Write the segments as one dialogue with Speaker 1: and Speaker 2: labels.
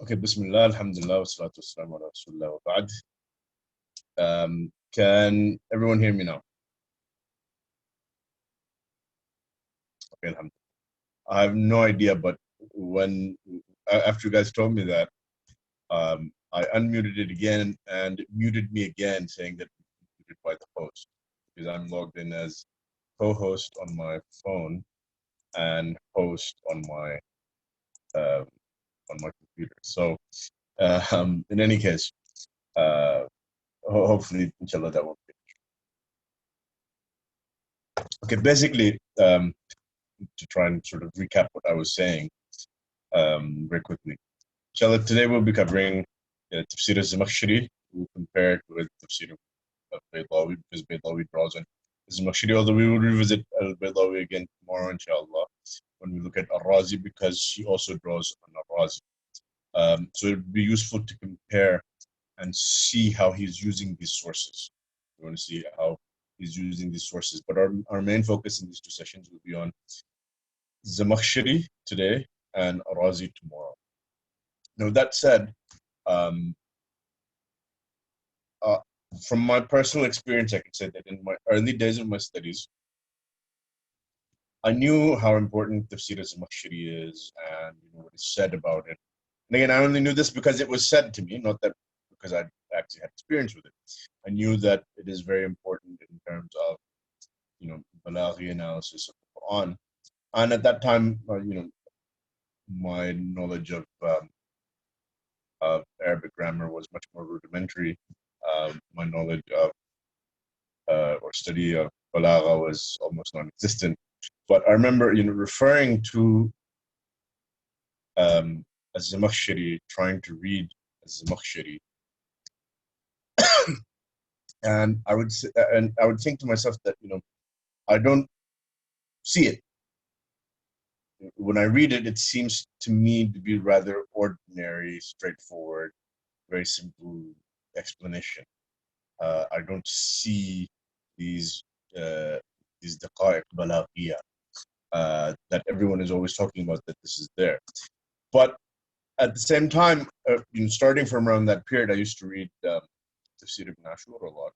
Speaker 1: Okay, Bismillah, Alhamdulillah, wassalatu wassalamu ala Rasulullah wa ba'd. Can everyone hear me now? Okay, Alhamdulillah. I have no idea, but when after you guys told me that, I unmuted it again and it muted me again, saying that muted by the host because I'm logged in as co-host on my phone and host on my computer. So, in any case, hopefully, inshallah, that will be okay. Basically, to try and sort of recap what I was saying very quickly. Inshallah, today we'll be covering Tafsir al-Zamakhshari. We'll compare it with Tafsir of Baydawi because Baydawi draws on al-Zamakhshari, although we will revisit al-Baydawi again tomorrow, inshallah, when we look at al-Razi because she also draws on al-Razi. So it would be useful to compare and see how he's using these sources. We want to see how he's using these sources. But our main focus in these two sessions will be on Zamakhshari today and Razi tomorrow. Now, that said, from my personal experience, I can say that in my early days of my studies, I knew how important Tafsir al-Zamakhshari is and what is said about it. And again, I only knew this because it was said to me, not that because I actually had experience with it. I knew that it is very important in terms of, Balaghi analysis of the Quran. And at that time, my knowledge of Arabic grammar was much more rudimentary. My knowledge of or study of Balagha was almost non-existent. But I remember, referring to al-Zamakhshari, trying to read al-Zamakhshari, and I would think to myself that I don't see it. When I read it, it seems to me to be rather ordinary, straightforward, very simple explanation. I don't see these daqa'iq balaghiya that everyone is always talking about, that this is there. But at the same time, starting from around that period, I used to read Tafsir ibn Ashur a lot.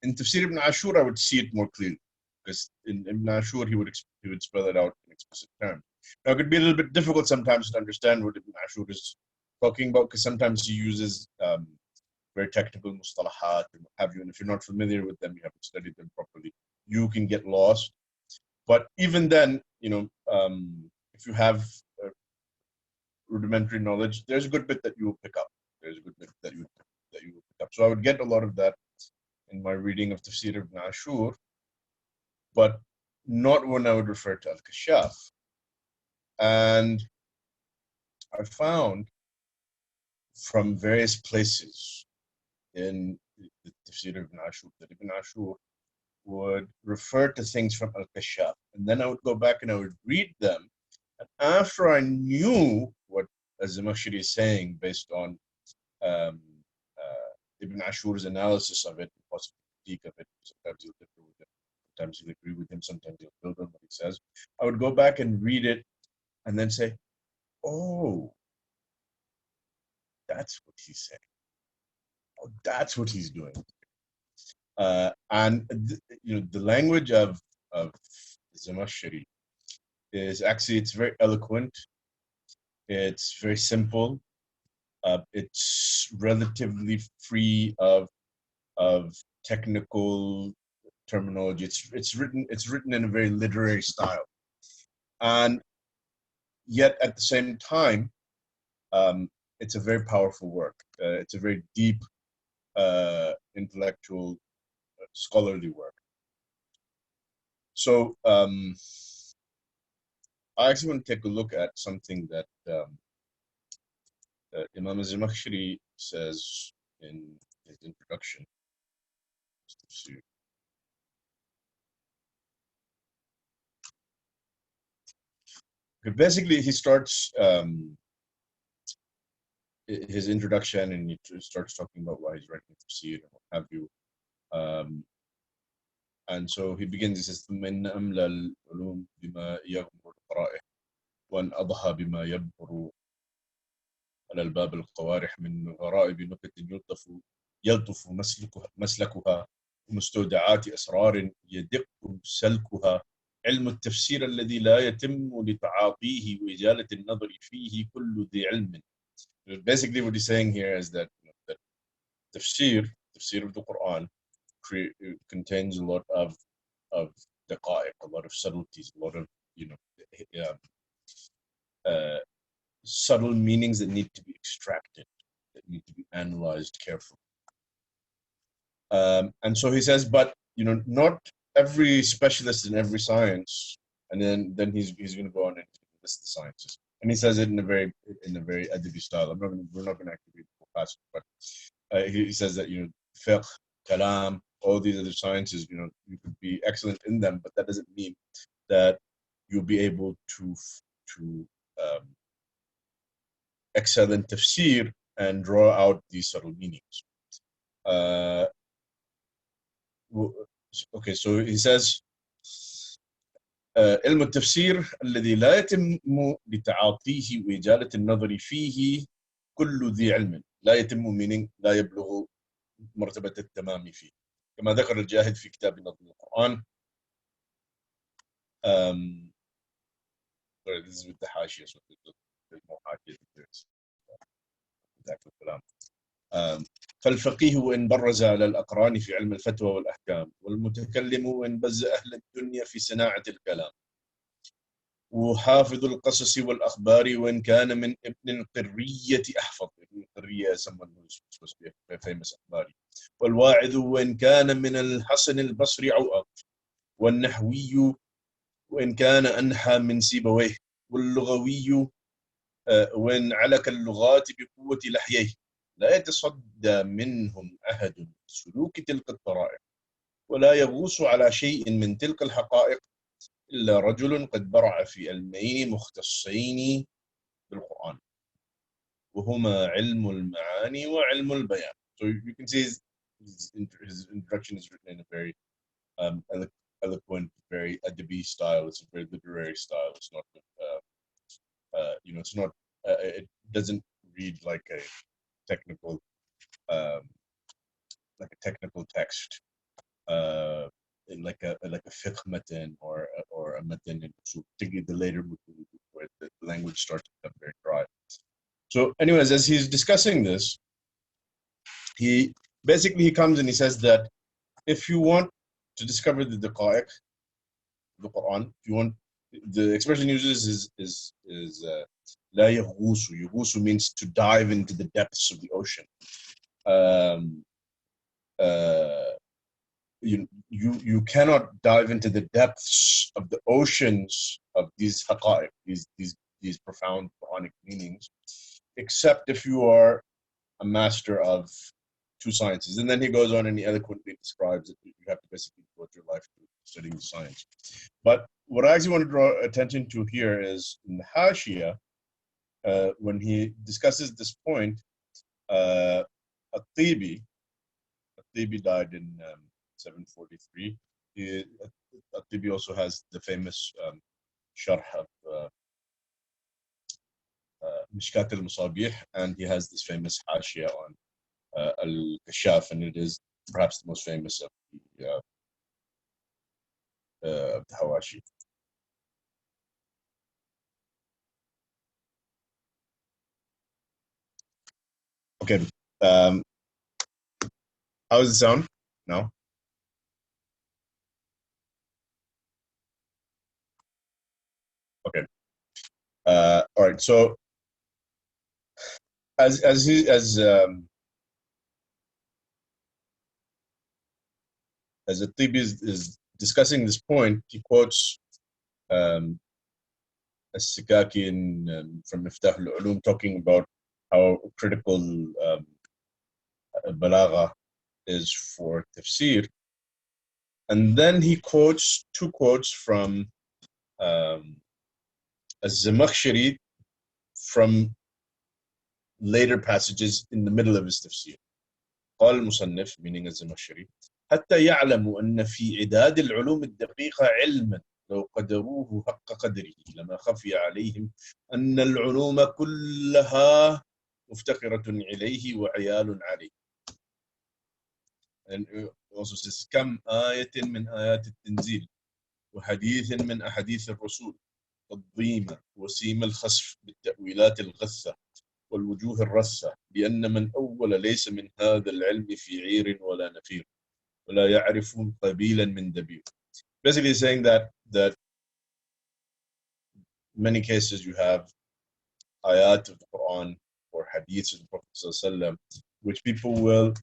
Speaker 1: In Tafsir ibn Ashur, I would see it more clearly, because in Ibn Ashur, he would spell it out in explicit terms. Now, it could be a little bit difficult sometimes to understand what Ibn Ashur is talking about, because sometimes he uses very technical mustalahat and what have you, and if you're not familiar with them, you haven't studied them properly, you can get lost. But even then, if you have rudimentary knowledge, there's a good bit that you will pick up. There's a good bit that you will pick up. So I would get a lot of that in my reading of Tafsir ibn Ashur, but not when I would refer to al-Kashshaf. And I found from various places in the Tafsir ibn Ashur that Ibn Ashur would refer to things from al-Kashshaf, and then I would go back and I would read them, and after I knew what al-Zamakhshari is saying based on Ibn Ashur's analysis of it, possible critique of it, sometimes he'll differ with him, sometimes he'll agree with him, sometimes he'll build on what he says, I would go back and read it and then say, oh, that's what he's saying. Oh, that's what he's doing. And the language of Zamakhshari is actually, it's very eloquent, it's very simple, it's relatively free of technical terminology. It's written in a very literary style, and yet at the same time, it's a very powerful work. It's a very deep, intellectual, scholarly work. So I actually want to take a look at something that Imam al-Zamakhshari says in his introduction. Basically, he starts his introduction and he starts talking about why he's writing Tafsir and what have you. And so he begins, he says, مِنْ أَمْلَى الْعُلُومِ بِمَا يَغْمُرُ الْقَرَائِحِ وَأَنْ أَضْحَى بِمَا يَبْرُ على الباب القوارح من غرائب نكت يلطف مسلكها ومستودعات أسرار يدق سلكها علم التفسير الذي لا يتم لتعاطيه وإجالة النظر فيه كل ذي علم. Basically what he's saying here is that, that tafsir of the Quran contains a lot of daqa'iq, a lot of subtleties, a lot of subtle meanings that need to be extracted, that need to be analyzed carefully. And so he says, but not every specialist in every science, and then he's going to go on and list the sciences, and he says it in a very adabi style. We're not going to actually read the whole passage, but he says that fiqh, kalam, all these other sciences, you could be excellent in them, but that doesn't mean that you'll be able to excel in tafsir and draw out these subtle meanings. Okay, so he says علم التفسير الذي لا يتم لتعاطيه وإجالة النظر فيه كل ذي علم لا يتم meaning لا يبلغ مرتبة التمام فيه كما ذكر الجاهد في كتاب نظم القرآن. This is with the Hashiyat, so there's more Hashiyat ذاك الكلام. فالفقيه وإن برز على الأقران في علم الفتوى والأحكام والمتكلم وإن بز أهل الدنيا في صناعة الكلام وحافظ القصص والأخبار وإن كان من ابن القرية أحفظ. ابن القرية someone who's supposed to be a famous أخباري. والواعظ وإن كان من الحسن البصري عوأق والنحوي وإن كان أنحى من سيبويه واللغوي وإن علك اللغات بقوة لحييه لا يتصدى منهم أحد سلوك تلك الطرائق ولا يغوص على شيء من تلك الحقائق إلا رجل قد برع في علمين مختصين بالقرآن وهما علم المعاني وعلم البيان. So you can see his introduction is written in a very eloquent, very adabi style. It's a very literary style. It's not, it's not. It doesn't read like a technical text, like a fiqh matan or a matan, so particularly the later where the language starts to become very dry. So, anyways, as he's discussing this, he comes and he says that if you want to discover the daqa'iq, the Quran, if you want, the expression he uses is la yaghusu. Yaghusu means to dive into the depths of the ocean. You cannot dive into the depths of the oceans of these haqa'iq, these profound Quranic meanings, except if you are a master of two sciences. And then he goes on and he eloquently describes that you have to basically devote your life to studying science. But what I actually want to draw attention to here is in the Hashiyat, when he discusses this point, al-Tibi died in 743. Al-Tibi also has the famous shadh of Mishkat al-Masabih, and he has this famous Hashiyat on al-Kashshaf, and it is perhaps the most famous of the Hawashi. Okay, how does it sound now? Okay. All right. So as al-Tibi is discussing this point, he quotes al-Sikaki from Miftah al-Ulum, talking about how critical Balagha is for tafsir. And then he quotes two quotes from al-Zamakhshari from later passages in the middle of his tafsir. قال المصنف, meaning al-Zamakhshari, حتى يعلموا أن في عداد العلوم الدقيقة علما لو قدروه حق قدره لما خفي عليهم أن العلوم كلها مفتقرة إليه وعيال عليه. And also says كم آية من آيات التنزيل وحديث من أحاديث الرسول قد ضيم وسيم الخسف بالتأويلات الغثة والوجوه الرثة لأن من أول ليس من هذا العلم في عير ولا نفير ولا يعرف قبيلا من دبير. Basically saying that many cases you have ayat of the Quran or hadiths of the Prophet ﷺ, which people will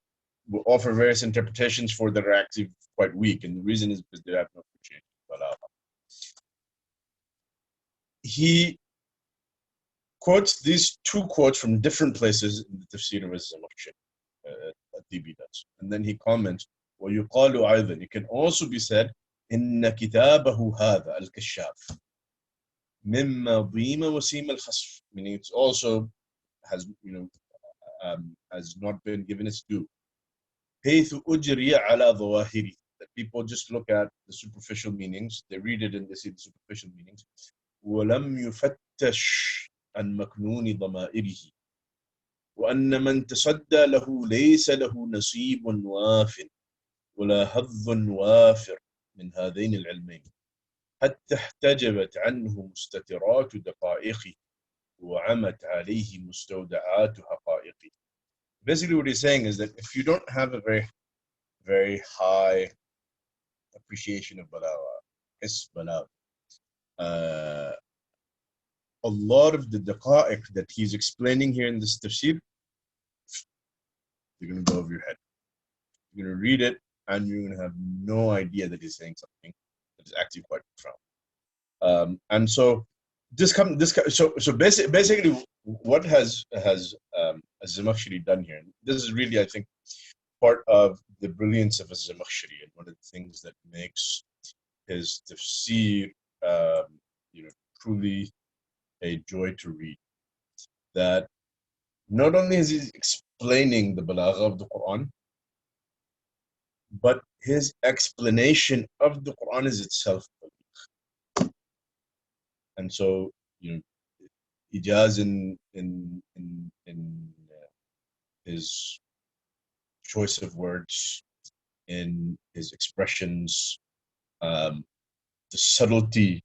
Speaker 1: offer various interpretations for that are actually quite weak, and the reason is because they have no appreciation of balagha. He quotes these two quotes from different places in the Tafsir of al-Zamakhshari, al-Tibi does, and then he comments, وَيُقَالُ أيضا, it can also be said, إن كتابه هذا al-Kashshaf مما ضيم وسيم الخسف, meaning it's also has has not been given its due. حيث أجري على ظواهره, that people just look at the superficial meanings, they read it and they see the superficial meanings. ولم يفتش عن مكنون ضمائره وأن من تصدى له ليس له نصيب واف ولا حظ وافر من هذين العلمين حتى احتجبت عنه مستترات دقائقه وعمت عليه مستودعات حقائقه. Basically what he's saying is that if you don't have a very, very high appreciation of balagha, a lot of the daqa'iq that he's explaining here in this tafsir, you're going to go over your head. You're going to read it and you're going to have no idea that he's saying something that is actually quite profound. And so so basically what has al-Zamakhshari done here, and this is really, I think, part of the brilliance of al-Zamakhshari and one of the things that makes his tafsir truly a joy to read, that not only is he explaining the balagha of the Quran, but his explanation of the Quran is itself. And so, ijaz in his choice of words, in his expressions, the subtlety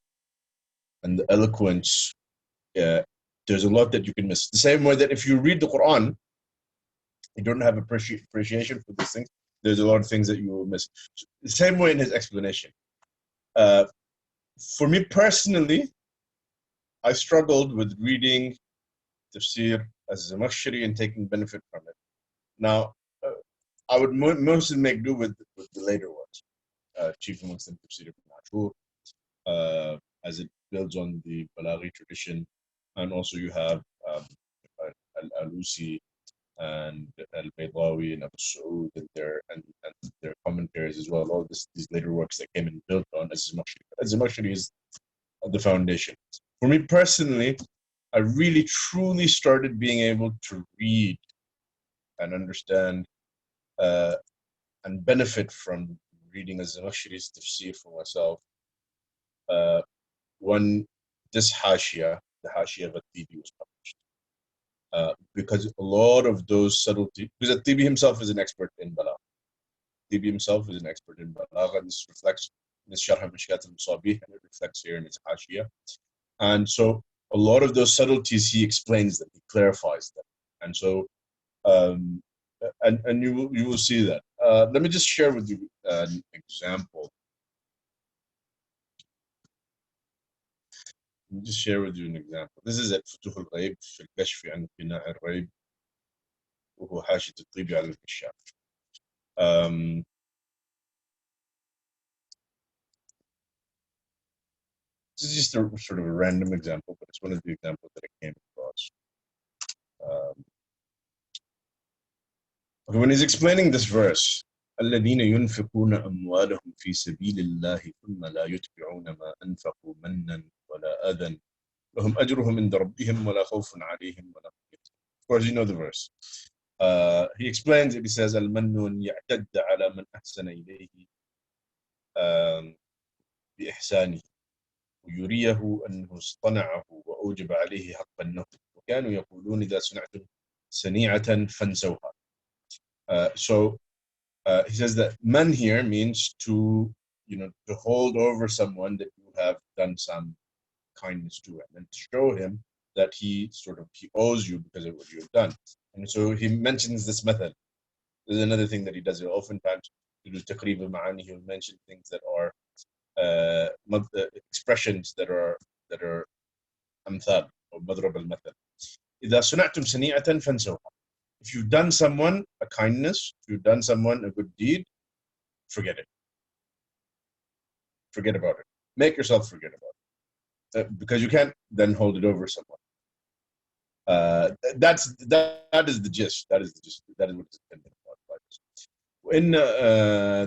Speaker 1: and the eloquence, there's a lot that you can miss. The same way that if you read the Quran, you don't have appreciation for these things, there's a lot of things that you will miss. The same way in his explanation. For me personally, I struggled with reading Tafsir al-Zamakhshari and taking benefit from it. Now, I would mostly make do with the later ones, chief amongst them Tafsir ibn Ashur, as it builds on the Balaghi tradition, and also you have al-Alusi and al-Baydawi and Abu Saud and their commentaries as well. All these later works that came and built on al-Zamakhshari. Al-Zamakhshari is the foundation. For me personally, I really truly started being able to read and understand and benefit from reading al-Zamakhshari's tafsir for myself when this Hashiyat, the Hashiyat of al-Tibi, was published. Because a lot of those subtleties, because al-Tibi himself is an expert in balagha. Al-Tibi himself is an expert in balagha, and this reflects in his Sharh al-Mishkat al-Musabih, and it reflects here in his Hashiyat. And so a lot of those subtleties, he explains them, he clarifies them. And so, and you will see that. Let me just share with you an example. Let me just share with you an example. This is at Futuh al-Ghaib في الكشف عن بناء الريب وهو حاشية الطيبي على الكشاف. This is just a sort of a random example, but it's one of the examples that I came across. When he's explaining this verse, الذين ينفقون أموالهم في سبيل الله ثم لا يتبعون ما أنفقوا منا ولا أذى لهم أجرهم عند ربهم ولا خوف عليهم ولا هم يحزنون. Of course, you know the verse. He explains it. He says, المن يعتد على من أحسن إليه بإحسانه ويريه أنه اصطنعه وأوجب عليه حق النهر وكانوا يقولون إذا صنعتم سَنِيعَةً فَانْسَوْهَا. So he says that man here means to, to hold over someone that you have done some kindness to him, and to show him that he owes you because of what you have done. And so he mentions this method. There's another thing that he does. Oftentimes to do taqrib al-ma'ani, he'll mention things that are expressions that are amthal or madrab al-mathal. إذا صنعتم سنيئة فانسوها. If you've done someone a kindness, if you've done someone a good deed, forget it. Forget about it. Make yourself forget about it, because you can't then hold it over someone. That is the gist. That is what is intended by this.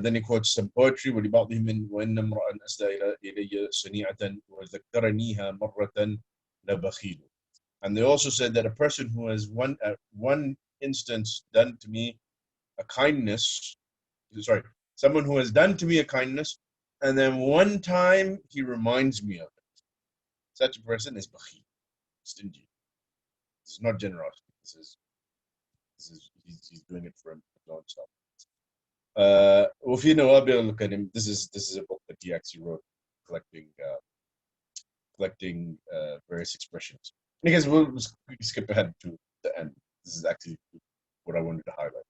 Speaker 1: Then he quotes some poetry. وَلِبَعْضِهِمْ وَإِنَّ امْرَأً أَسْدَى إِلَيَّ صَنِيعَةً وَذَكَّرَنِيهَا مَرَّةً لَبَخِيلٌ. And they also said that a person who has one instance done to me a kindness, someone who has done to me a kindness, and then one time he reminds me of it, such a person is bakhil, stingy. This is not generosity. He's doing it for himself. وفي نوابغ الكلم. This is a book that he actually wrote, collecting various expressions. And I guess we'll skip ahead to the end. This is actually what I wanted to highlight.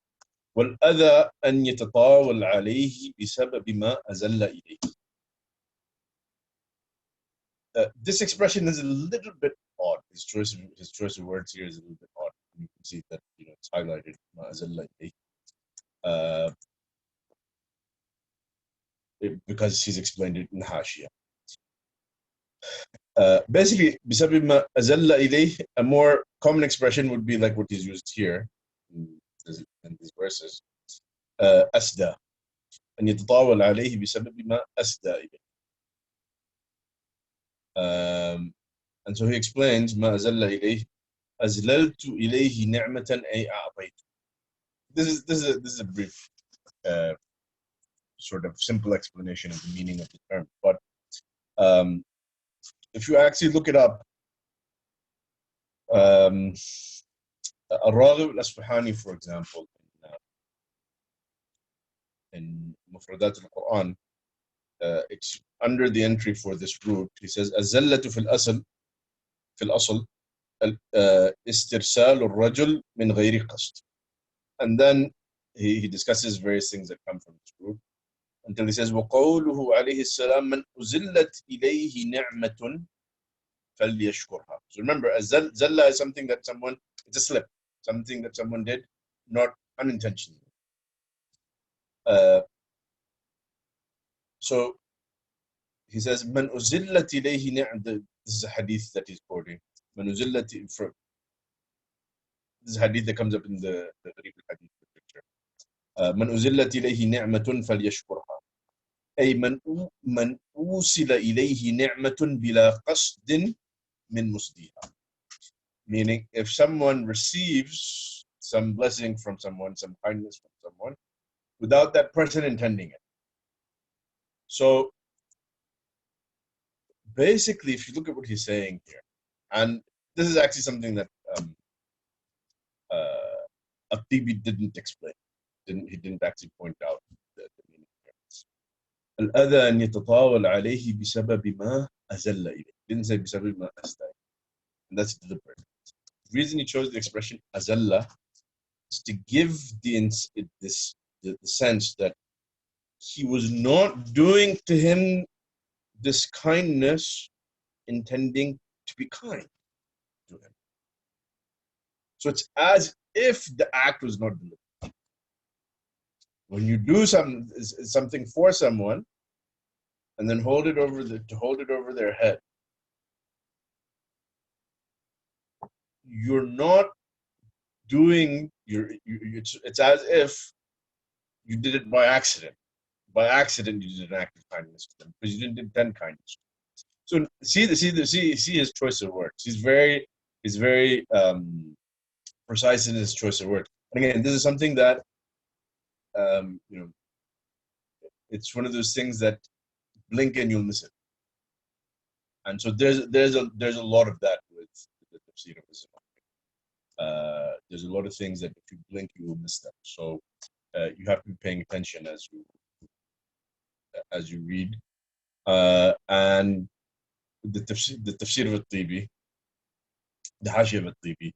Speaker 1: والأذى أن يتطاول عليه بسبب ما أزل إليه. This expression is a little bit odd. His choice of words here is a little bit odd. You can see that it's highlighted ما أزل إليه, because he's explained it in Hashiyat. Basically, بسبب ما أزل إليه, a more common expression would be like what is used here in these verses. أسدى أن يتطاول عليه بسبب ما أسدى إليه. And so he explains ما أزل إليه أزللت إليه نعمة أي أعطيت. This is a brief sort of simple explanation of the meaning of the term, but if you actually look it up, Al-Raghib al-Asfahani, for example, in Mufradat al-Quran, it's under the entry for this root. He says الزلة في الأصل استرسال الرجل من غير قصد. And then he discusses various things that come from this root until he says وقوله عليه السلام من أزلت إليه نعمة فليشكرها. So remember, zalla is something that it's a slip, something that someone did not unintentionally. So he says من أزلت إليه نعمة. This is a hadith that he's quoting. من أزلت, this is a hadith that comes up in the Hadith literature. من أزلت إليه نعمة فليشكرها. أي من أوصل إليه نعمة بلا قصد من مسديها. Meaning, if someone receives some blessing from someone, some kindness from someone, without that person intending it. So basically, if you look at what he's saying here, and this is actually something that al-Tibi didn't explain. He didn't actually point out the meaning here. الأذى أن يتطاول عليه بسبب ما أزل إليه. Didn't say بسبب ما أسدى. And that's deliberate. The reason he chose the expression azalla is to give the sense that he was not doing to him this kindness intending to be kind to him. So it's as if the act was not deliberate. When you do something for someone and then hold it over their head, you're not doing it's as if you did it by accident. By accident, you did an act of kindness to them because you didn't intend kindness. So see his choice of words. He's very precise in his choice of words. And again, this is something that it's one of those things that blink and you'll miss it. And so there's a lot of that with the Tafsir of al-Zamakhshari. There's a lot of things that if you blink, you will miss them. So you have to be paying attention as you read. And the Tafsir al-Tibi, the Hashiyat al-Tibi,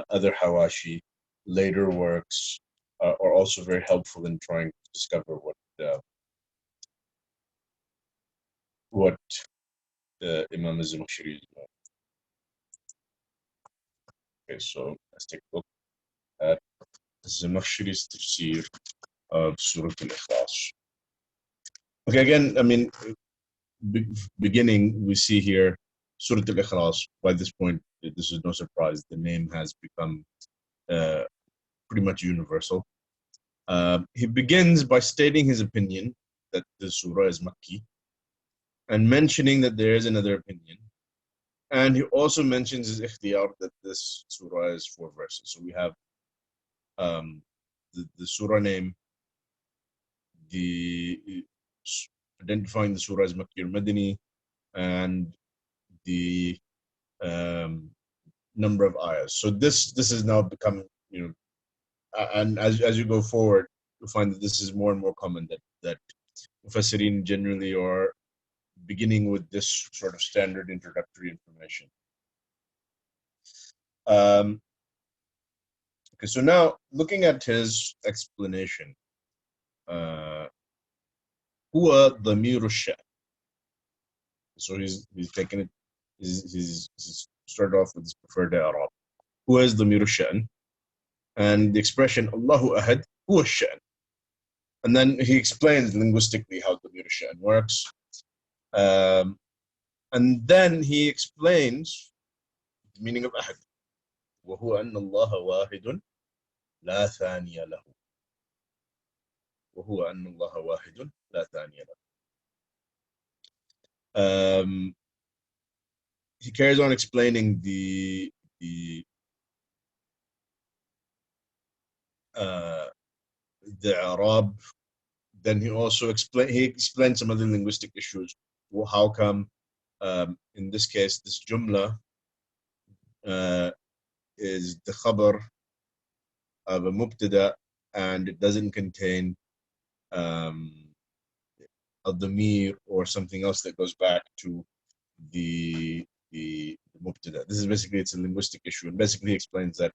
Speaker 1: other Hawashi, later works are also very helpful in trying to discover what Imam al-Zamakhshari is doing. Okay, so let's take a look at al-Zamakhshari's Tafsir of Surah Ikhlas. Okay, again, I mean, beginning, we see here Surah Ikhlas. By this point, this is no surprise. The name has become pretty much universal. He begins by stating his opinion that the surah is Makki and mentioning that there is another opinion. And he also mentions his ikhtiyar that this surah is 4 verses. So we have the surah name, identifying the surah as Makki or Madani, and the number of ayahs. So this has now become, and as you go forward, you'll find that this is more and more common that Mufassirin generally are beginning with this sort of standard introductory information. Okay, so now looking at his explanation, Huwa dhamiru shadh. So he's taken it. He's started off with his preferred i'rab. Huwa is dhamiru shadh, and the expression Allahu ahad huwa shadh. And then he explains linguistically how dhamiru shadh works. And then he explains the meaning of ahad. وهو أن الله واحد لا ثاني له. وهو أن الله واحد لا ثاني له. He carries on explaining the i'rab. Then he also explained some other linguistic issues. Well, how come in this case this jumla is the khabar of a mubtada and it doesn't contain al-damir or something else that goes back to the mubtada. This is basically, it's a linguistic issue, and basically explains that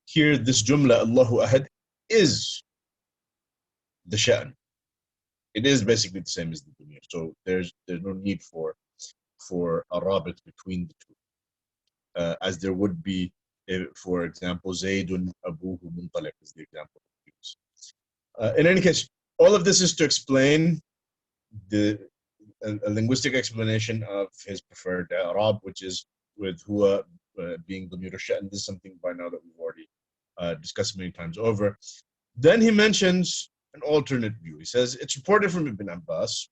Speaker 1: here this jumla Allahu ahad is the sha'n. It is basically the same as the damir. So there's no need for a rabit between the two, as there would be, for example, Zaydun abuhu muntaliq is the example. In any case, all of this is to explain a linguistic explanation of his preferred i'rab, which is with huwa being the damir sha'n. This is something by now that we've already discussed many times over. Then he mentions an alternate view. He says it's reported from Ibn Abbas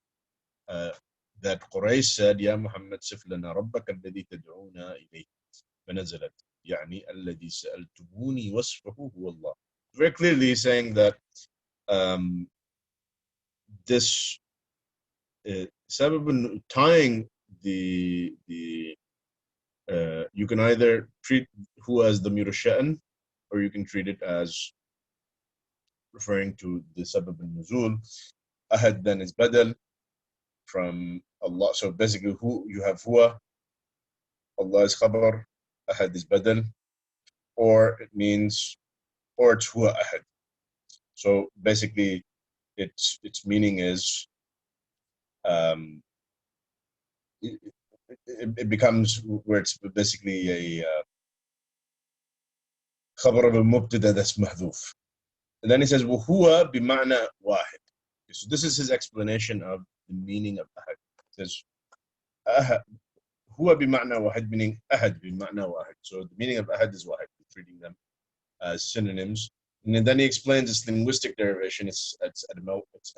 Speaker 1: that Quraysh said, "Ya Muhammad, sif lana rabbaka alladhi tad'una ilayhi fanazalat, يعني الذي سألتموني وصفه هو الله." Very clearly saying that this sabab, tying the you can either treat who as the damir sha'n, or you can treat it as referring to the sabab al-nuzul. Ahad then is badal from Allah. So basically, who you have huwa, Allah is khabar, ahad is badal, or it means, or it's huwa ahad. So basically, its meaning is it becomes where it's basically a khabar of al-mubtada that's mahdhuf. And then he says, وَهُوَ بِمَعْنَى وَاحِد. So this is his explanation of the meaning of ahad. It says, هُوَ بِمَعْنَى وَاحِد, meaning ahad بِمَعْنَى وَاحِد. So the meaning of ahad is wahid, treating them as synonyms. And then he explains its linguistic derivation, its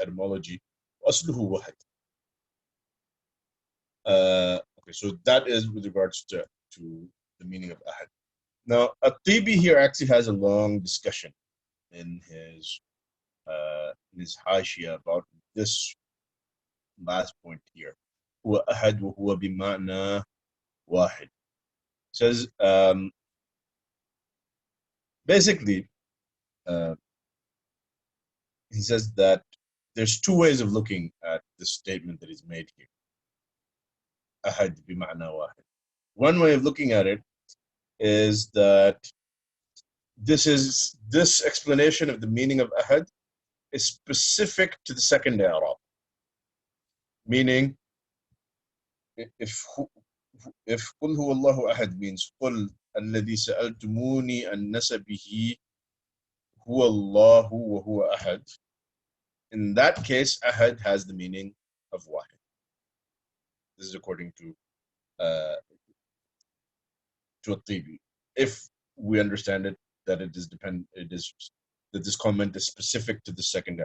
Speaker 1: etymology. أَصْلُهُ وَاحِد. Okay, so that is with regards to the meaning of ahad. Now, al-Tibi here actually has a long discussion in his Hashiyat about this last point here. Huwa ahad wa huwa bima'na wahid. Says Basically, uh, he says that there's two ways of looking at the statement that is made here. Ahad bima'na wahid. One way of looking at it is that this explanation of the meaning of ahad is specific to the second i'rab, meaning if قل هو الله أحد means قل الذي سألتموني عن نسبه هو الله وهو أحد, in that case ahad has the meaning of wahid. This is according to al-Tibi. If we understand it that that this comment is specific to the second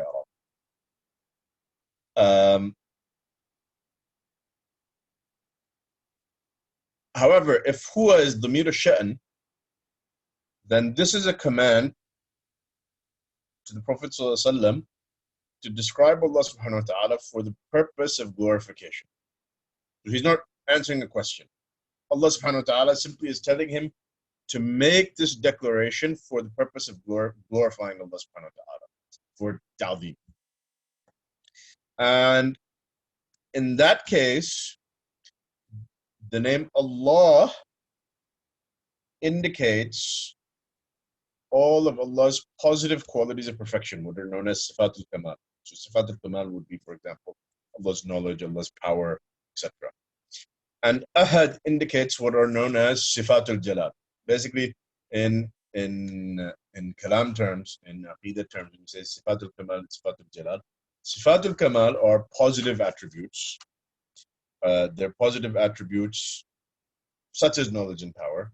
Speaker 1: i'rab. However, if Huwa is Dhamir al-Sha'n, then this is a command to the Prophet ﷺ to describe Allah subhanahu wa ta'ala for the purpose of glorification. So he's not answering a question. Allah subhanahu wa ta'ala simply is telling him to make this declaration for the purpose of glorifying Allah subhanahu wa ta'ala, for ta'zeem. And in that case, the name Allah indicates all of Allah's positive qualities of perfection, what are known as Sifat al-Kamal. So Sifat al-Kamal would be, for example, Allah's knowledge, Allah's power, etc. And Ahad indicates what are known as Sifat al-Jalal. Basically, in Kalam terms, in Aqidah terms, we say Sifat al-Kamal, Sifat al-Jalal. Sifat al-Kamal are positive attributes. They're positive attributes such as knowledge and power.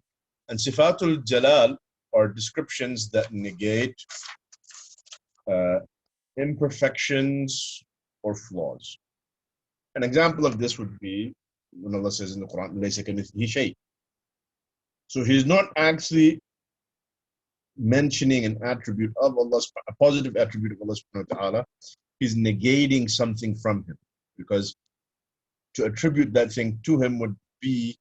Speaker 1: And Sifatul Jalal are descriptions that negate imperfections or flaws. An example of this would be when Allah says in the Quran, "Laysa kamithlihi shay." So he's not actually mentioning an attribute of Allah, a positive attribute of Allah subhanahu wa ta'ala. He's negating something from him, because to attribute that thing to him would be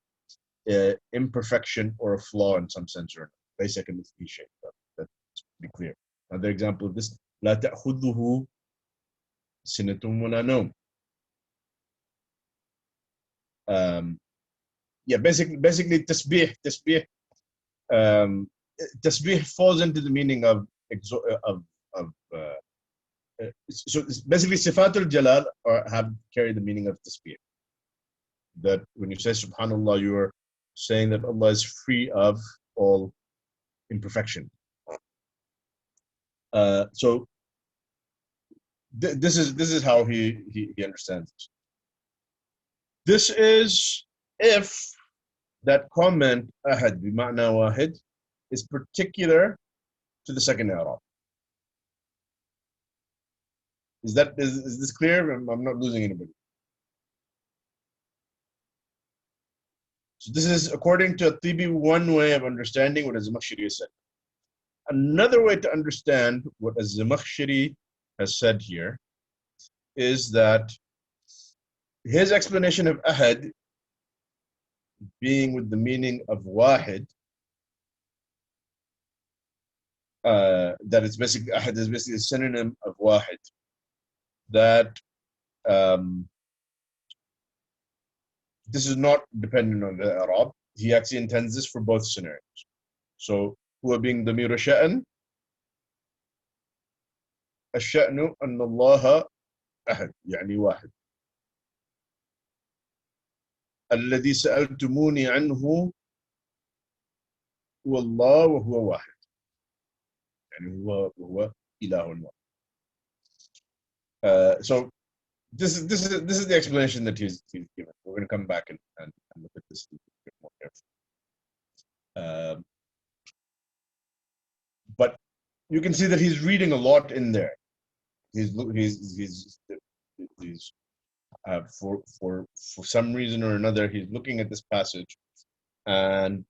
Speaker 1: imperfection or a flaw in some sense or another. Laysa kamithlihi shay. That's pretty clear. Another example of this, لا تأخذه سنة ولا نوم. Yeah, basically tasbih falls into the meaning of so basically Sifatul Jalal carry the meaning of tasbih. That when you say Subhanallah, you are saying that Allah is free of all imperfection. So this is how he understands this. This is if that comment ahad bima'na wahid is particular to the second i'rab. Is this clear? I'm not losing anybody. So this is according to al-Tibi one way of understanding what al-Zamakhshari said. Another way to understand what al-Zamakhshari has said here is that his explanation of ahad being with the meaning of wahid, that it's basically ahad is basically a synonym of wahid, that this is not dependent on the Arab. He actually intends this for both scenarios. So Huwa being Dhamir al-Sha'n, الشأن أن الله أحد يعني واحد. الذي سألتموني عنه هو الله وهو واحد. يعني هو إله واحد. So this is the explanation that he's given. We're going to come back and look at this a bit more carefully. But you can see that he's reading a lot in there. He's for some reason or another, he's looking at this passage and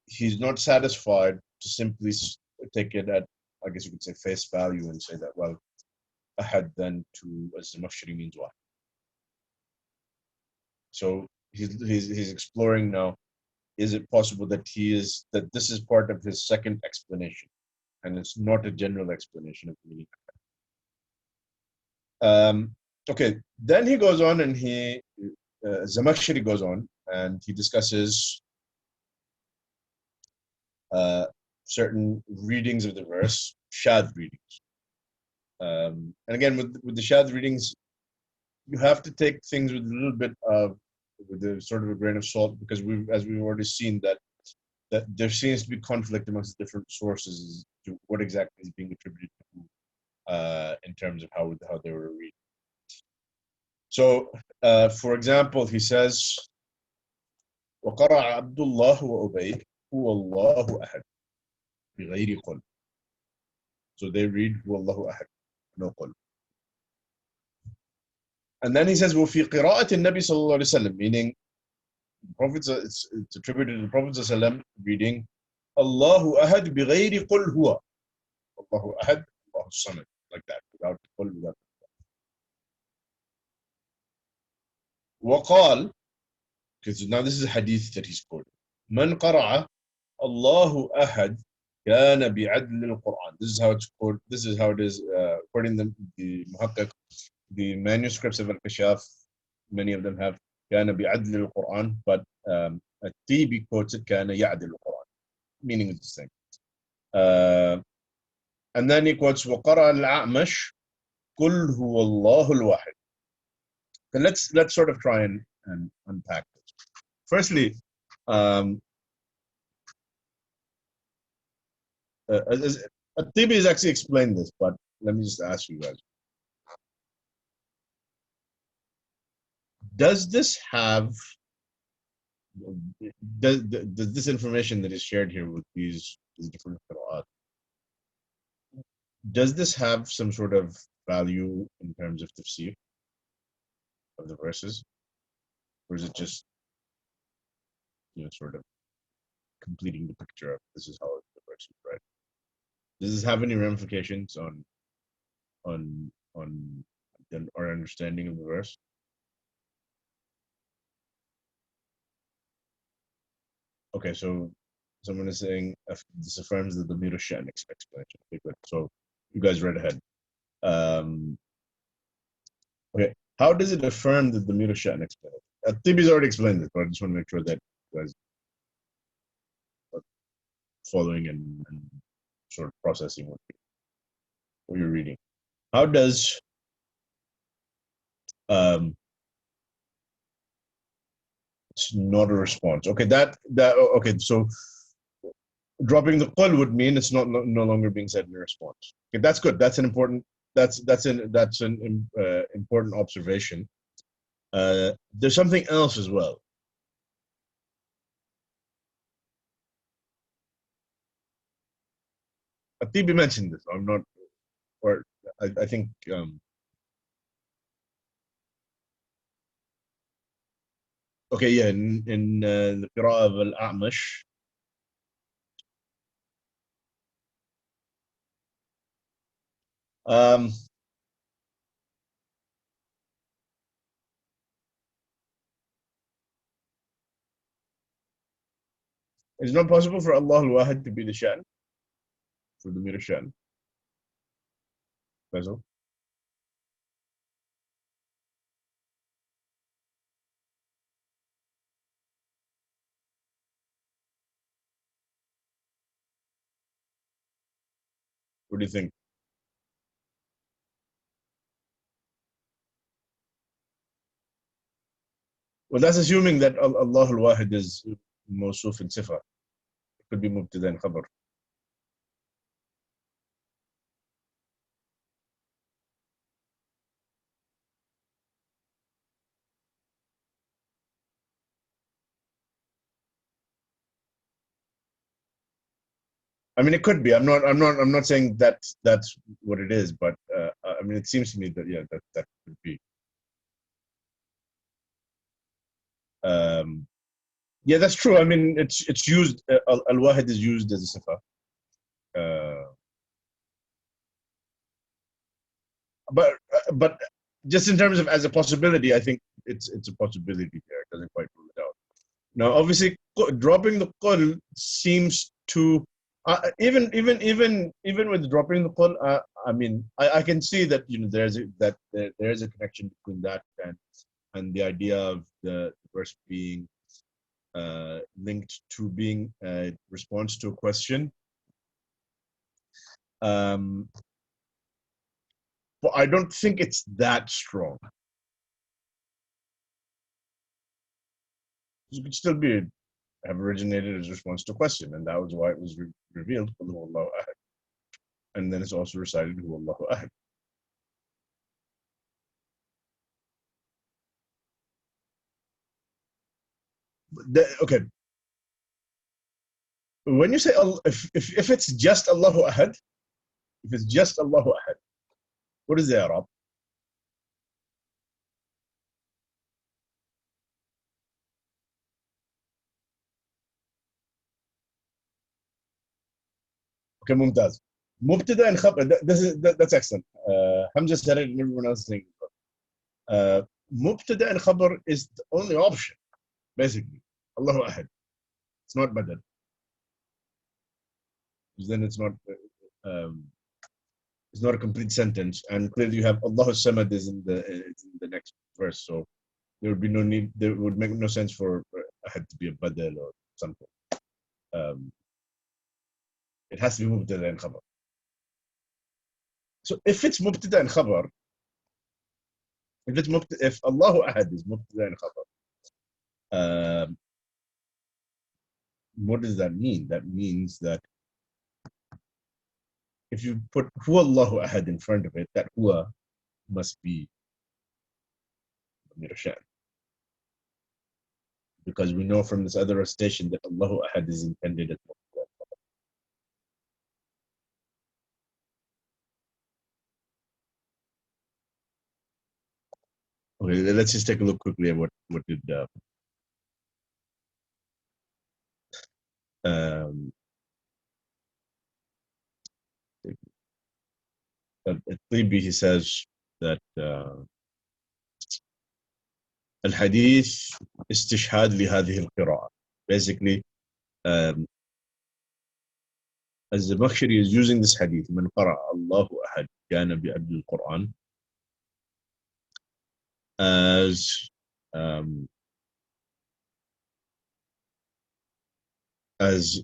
Speaker 1: he's not satisfied to simply take it at, I guess you could say, face value and say that, well, ahad then to al-Zamakhshari means what? So he's exploring now is it possible that that this is part of his second explanation, and it's not a general explanation of the meaning? Okay, then he goes on and Zamakhshari goes on and he discusses certain readings of the verse, shadh readings. And again, with the shadh readings, you have to take things with a little bit of, with a sort of a grain of salt, because as we've already seen that there seems to be conflict amongst different sources as to what exactly is being attributed to in terms of how they were read. So, for example, he says, وَقَرَعَ عَبْدُ اللَّهُ وَأُبَيْ هُوَ اللَّهُ أَحَدٌ بِغَيْرِ قُلْ. So they read هُوَ اللَّهُ أَحَدٌ, no قُلْ. And then he says, وَفِي قِرَاءَةِ النَّبِي صلى الله عليه وسلم, meaning it's attributed to the Prophet صلى الله عليه وسلم reading Allahu Ahad بِغَيْرِ قُلْ هُوَ. Allahu Ahad, Allahu Samad, like that, without قُلْ, without. وقال, because now this is a hadith that he's quoting, من قرأ الله أحد كان بعدل القرآن. This is how it's quoted. This is how it is according to the muhakkak, the manuscripts of al-Kashshaf. Many of them have كان بعدل القرآن, but al-Tibi quotes it كان يعدل القرآن, meaning it's the same. And then he quotes وقرأ الأعمش قل هو الله الواحد. And let's sort of try and unpack this. Firstly, al-Tibi has actually explained this, but let me just ask you guys. Does this information that is shared here with these different qira'at, does this have some sort of value in terms of tafsir of the verses? Or is it just, sort of completing the picture of this is how the verse is read? Does this have any ramifications on our understanding of the verse? Okay, so someone is saying this affirms the Damir al-Sha'n explanation. Okay, good. So you guys read ahead. Okay, how does it affirm the Damir al-Sha'n explanation? Tibi's already explained this, but I just want to make sure that you guys are following and sort of processing what you're reading. How does it's not a response? Okay, okay. So dropping the qul would mean it's no longer being said in response. Okay, that's good. That's an important. That's an important observation. There's something else as well. Al-Tibi mentioned this. I'm not, or I think. Okay, yeah, in the qira'ah of al-A'mash. It's not possible for Allah al-Wahid to be the Sha'n, for the Mir Sha'n. Faisal? What do you think? Well, that's assuming that Allah al-Wahid is mawsuf in sifa. It could be mubtada and khabar. I mean, it could be. I'm not saying that's what it is, but I mean, it seems to me that that could be. Yeah, that's true. I mean, it's used. Al-Wahid is used as a sifa. But just in terms of as a possibility, I think it's a possibility there. It doesn't quite rule it out. Now, obviously, dropping the qul seems to even with dropping the qul, I mean, I can see that there's a connection between that and the idea of the verse being linked to being a response to a question. But I don't think it's that strong. It could still have originated as a response to a question, and that was why it was revealed, and then it's also recited, Huwa ahad. Okay, when you say if it's just Allahu ahad, if it's just Allahu ahad, what is the Arab? Okay, mumtaz. Mubtada and khabar. That's excellent. Hamza said it, and everyone else is saying it. Mubtada and khabar is the only option, basically. Allahu ahad. It's not badal. Then it's not a complete sentence, and clearly you have Allahu samad is in the next verse, so there would be no need. There would make no sense for ahad to be a badal or something. It has to be mubtada and khabar. So if it's mubtada and khabar, if Allahu ahad is mubtada and khabar, what does that mean? That means that if you put Huwa Allahu ahad in front of it, that Huwa must be Mirashan. Because we know from this other recitation that Allahu ahad is intended as mubtada. Okay, let's just take a look quickly at what did al-Tibi, he says that al-Hadith istishhad li hadhihi al-qira'ah. Basically, al-Zamakhshari is using this hadith, man qara'a Allahu ahad kana bi abd al-Quran, as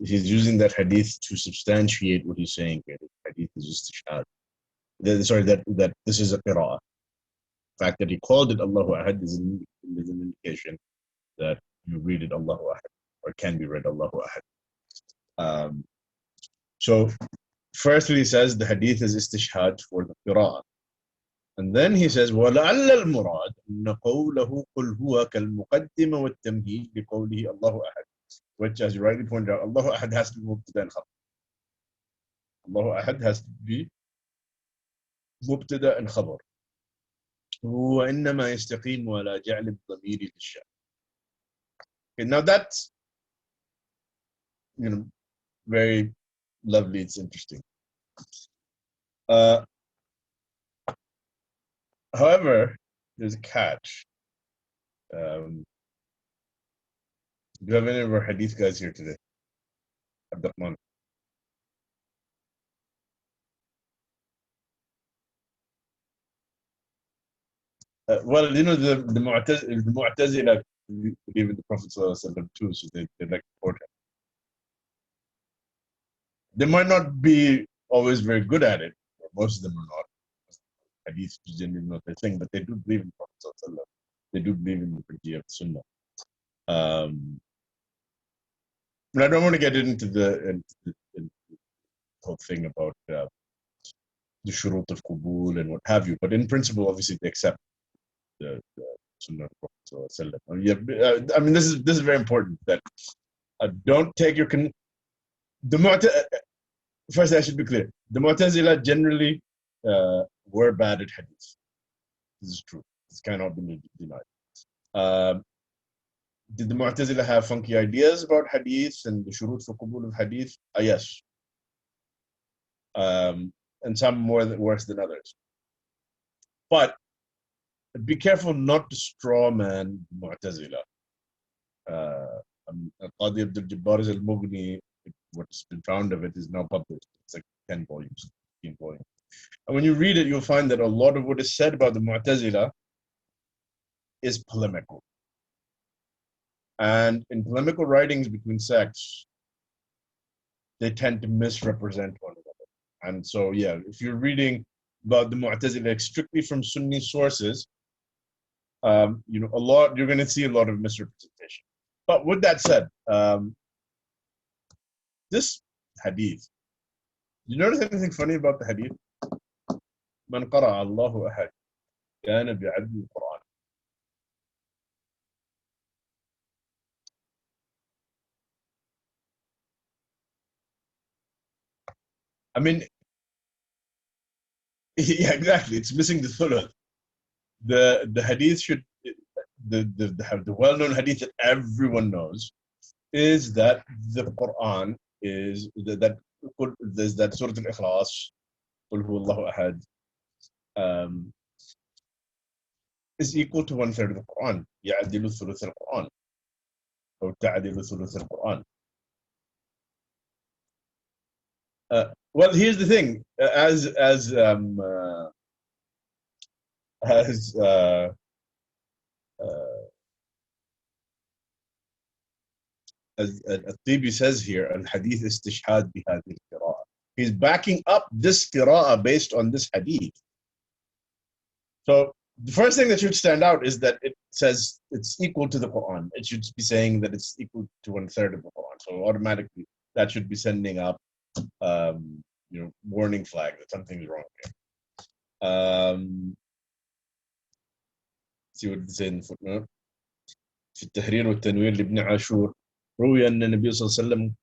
Speaker 1: he's using that hadith to substantiate what he's saying here. The hadith is istishhad. Sorry, that this is a qira'ah. The fact that he called it Allahu ahad is an indication that you read it Allahu ahad, or can be read Allahu ahad. So firstly he says the hadith is istishhad for the qira'ah. And then he says, وَلَعَلَّ الْمُرَادِ أَنَّ قَوْلَهُ قُلْ هُوَ كَالْمُقَدِّمَ وَالتَّمْهِيدِ بِقَوْلِهِ اللَّهُ أَحَدٍ, which, as you rightly pointed out, Allahu ahad has to be mubtada and khabar. Allahu ahad has to be mubtada and khabar. وَإِنَّمَا يَسْتَقِيمُ عَلَى جَعْلِ الضَّمِيرِ لِلشَّأْنِ. Okay, now that's very lovely. It's interesting. However, there's a catch. Do you have any of our hadith guys here today? Abdurrahman. Well, the Mu'tazila believe in the Prophet ﷺ too, so they like to quote him. They might not be always very good at it, or most of them are not. Hadith is generally not their thing, but they do believe in the Prophet ﷺ. They do believe in the Prajji of Sunnah. But I don't want to get into the whole thing about the shurut of Qubul and what have you, but in principle, obviously, they accept the Sunnah of the Prophet ﷺ. I mean, this is very important, that don't take your first I should be clear. The Mu'tazila generally were bad at hadith. This is true. This cannot be denied. Did the Mu'tazila have funky ideas about hadith and the shurut for Qubul of hadith? Yes. And some worse than others. But be careful not to straw man Mu'tazila. Qadi Abdul Jabbar al-Mughni, what's been found of it is now published. It's like 10 volumes, 15 volumes. And when you read it, you'll find that a lot of what is said about the Mu'tazila is polemical. And in polemical writings between sects, they tend to misrepresent one another. And so, yeah, if you're reading about the Mu'tazila strictly from Sunni sources, you're going to see a lot of misrepresentation. But with that said, this hadith, you notice anything funny about the hadith? Man qara'a Allahu ahad, kana bi'adli al-Quran. I mean, yeah, exactly. It's missing the thuluth. The hadith should, the well-known hadith that everyone knows is that the Quran is that Surah Ikhlas, Qul Huwa Allahu ahad, is equal to 1/3 of the Quran. يعدل ثلث القرآن أو تعدل ثلث القرآن. Well, here's the thing. As al-Tibi says here, al-Hadith istishhad bihadhi al-qira'ah. He's backing up this qira'ah based on this hadith. So the first thing that should stand out is that it says it's equal to the Quran. It should be saying that it's equal to 1/3 of the Quran. So automatically that should be sending up, warning flag that something's wrong here. See what it says in the footnote. في التحرير والتنوير لابن عاشور روي أن النبي صلى الله عليه وسلم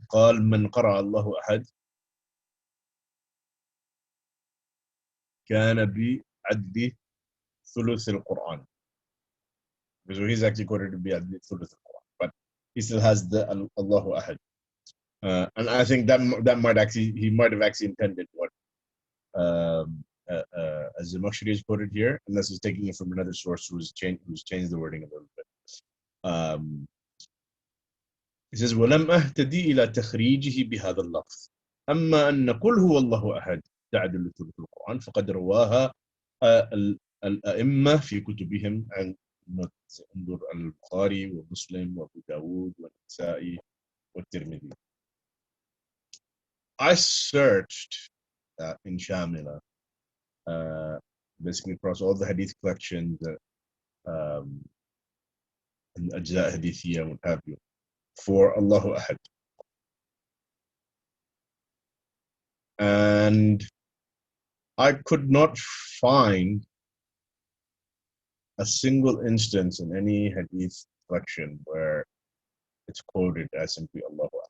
Speaker 1: قال من قرأ الله أحد كان بعدل ثلث القرآن. So he's actually quoted to be بعدل ثلث القرآن, but he still has the Allahu Ahad. And I think that might actually, he might have actually intended what al-Zamakhshari is quoted here, unless he's taking it from another source who's changed the wording a little bit. He says, وَلَمْ أَهْتَدِي إِلَى تَخْرِيجِهِ بِهَذَا اللَّفْظ أما أن قل هو الله أحد تعدل ثلث القرآن فقد رواها الأئمة في كتبهم عن انظر البخاري ومسلم وأبو داود والنسائي والترمذي. I searched in Shamila, basically across all the hadith collections, and Ajza Hadithiyya and what have you, for Allahu Ahad. And I could not find a single instance in any hadith collection where it's quoted as simply Allahu Ahad.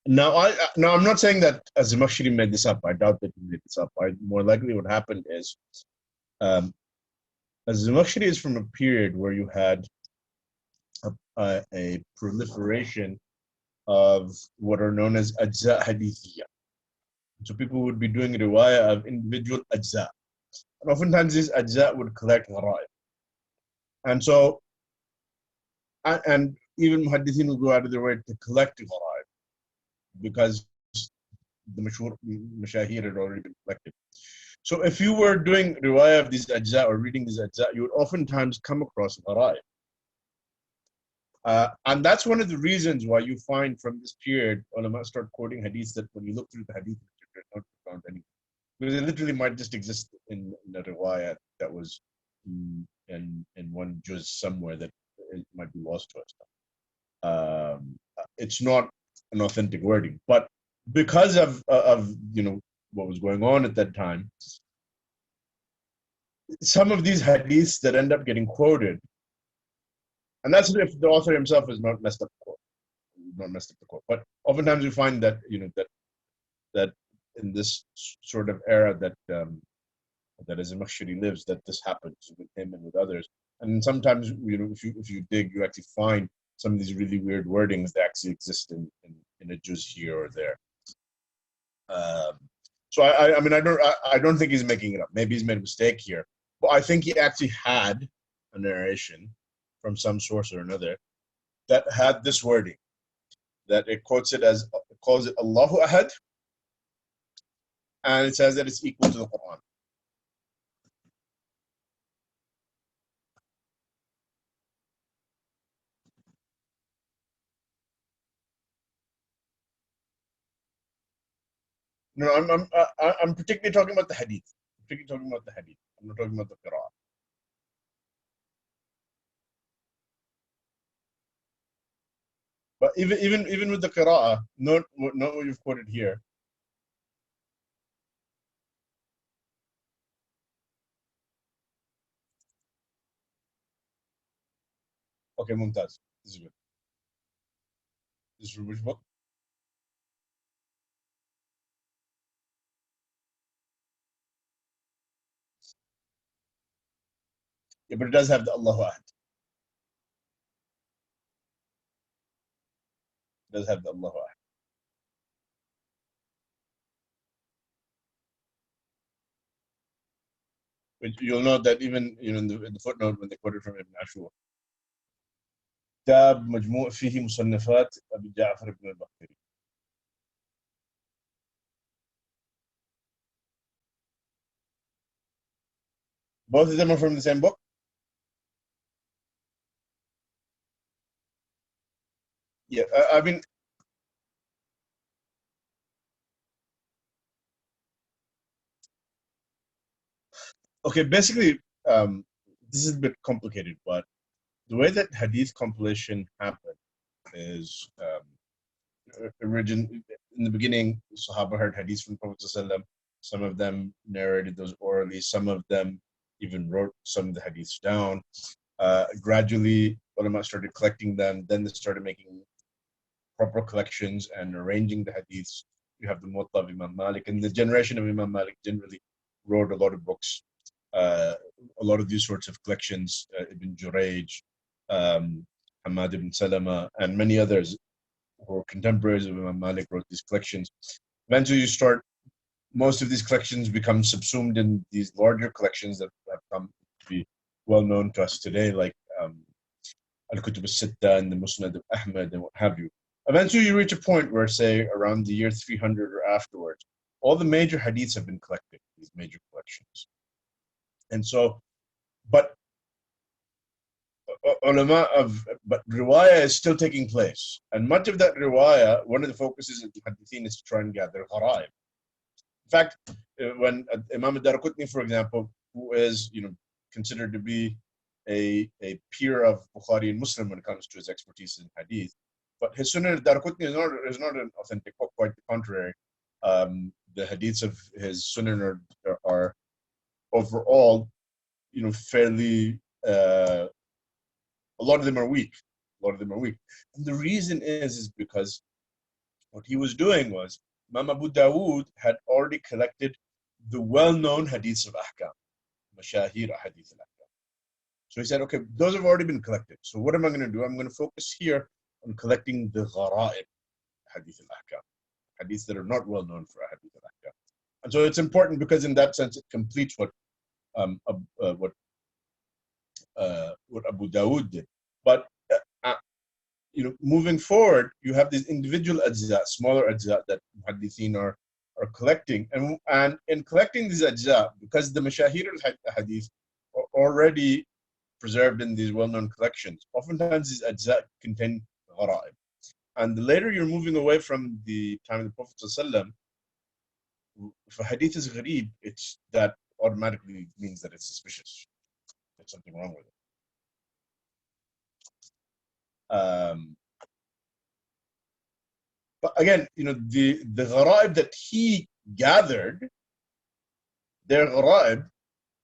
Speaker 1: Now I'm not saying that al-Zamakhshari made this up. I doubt that he made this up. More likely what happened is al-Zamakhshari is from a period where you had a proliferation of what are known as ajza hadithiyya. So people would be doing riwayah of individual ajza. And oftentimes these ajza would collect gharaib. And so, and even muhaddithin will go out of their way to collect gharaib because the mashahir had already been collected. So if you were doing riwayah of these ajza or reading these ajza, you would oftentimes come across gharaib. And that's one of the reasons why you find from this period, ulama start quoting hadiths that when you look through the hadith, they're not found anywhere. Because it literally might just exist in a riwayah that was in one juz somewhere that it might be lost to us. It's not an authentic wording, but because of what was going on at that time, some of these hadiths that end up getting quoted. And that's if the author himself has not messed up the quote. But oftentimes you find that that in this sort of era that al-Zamakhshari lives, that this happens with him and with others. And sometimes if you dig, you actually find some of these really weird wordings that actually exist in a juz here or there. So I don't think he's making it up. Maybe he's made a mistake here, but I think he actually had a narration from some source or another that had this wording, that it quotes it as, it calls it Allahu Ahad, and it says that it's equal to the Quran. No, I'm particularly talking about the Hadith. I'm particularly talking about the Hadith. I'm not talking about the Qur'an. But even with the Qira'ah, not what you've quoted here. Okay, Mumtaz. This is good. This is from which book? Yeah, but it does have the Allahu Ahad. It does have the Allahu Ahad. But you'll note that even in the footnote when they quoted from Ibn Ashur. كتاب مجموع فيه مصنفات أبي جعفر بن البختري. Both of them are from the same book? Yeah, I mean, okay, basically, this is a bit complicated, but the way that Hadith compilation happened is in the beginning, Sahaba heard Hadiths from Prophet ﷺ. Some of them narrated those orally, some of them even wrote some of the Hadiths down. Gradually, ulama started collecting them, then they started making proper collections and arranging the Hadiths. You have the Muwatta of Imam Malik, and the generation of Imam Malik generally wrote a lot of books. A lot of these sorts of collections, Ibn Jurayj, Hamad ibn Salama, and many others who were contemporaries of Imam Malik wrote these collections. Eventually, most of these collections become subsumed in these larger collections that have come to be well known to us today, like Al-Kutub al-Sitta and the Musnad of Ahmad and what have you. Eventually, you reach a point where, say, around the year 300 or afterwards, all the major hadiths have been collected, these major collections. And so, but riwayah is still taking place. And much of that riwayah, one of the focuses of the hadithin is to try and gather gharaib. In fact, when Imam al-Darqutni, for example, who is considered to be a peer of Bukhari and Muslim when it comes to his expertise in hadith, but his Sunan al-Darqutni is not an authentic book, quite the contrary. The hadiths of his Sunan are overall, fairly. A lot of them are weak. And the reason is because what he was doing was Imam Abu Dawood had already collected the well-known hadiths of ahkam, mashahir hadith al-ahkam. So he said, okay, those have already been collected. So what am I going to do? I'm going to focus here on collecting the gharaib hadith al-ahkam, hadiths that are not well known for hadith al-ahkam. And so it's important because in that sense it completes what Abu Dawood did. But moving forward, you have these individual ajza, smaller ajza that muhaddithin are collecting, and in collecting these ajza, because the mashahir al-hadith are already preserved in these well-known collections, oftentimes these ajza contain gharaib. And the later you're moving away from the time of the Prophet ﷺ, if a hadith is gharib, that automatically means that it's suspicious. There's something wrong with it. But again, the gharaib that he gathered, they're gharaib,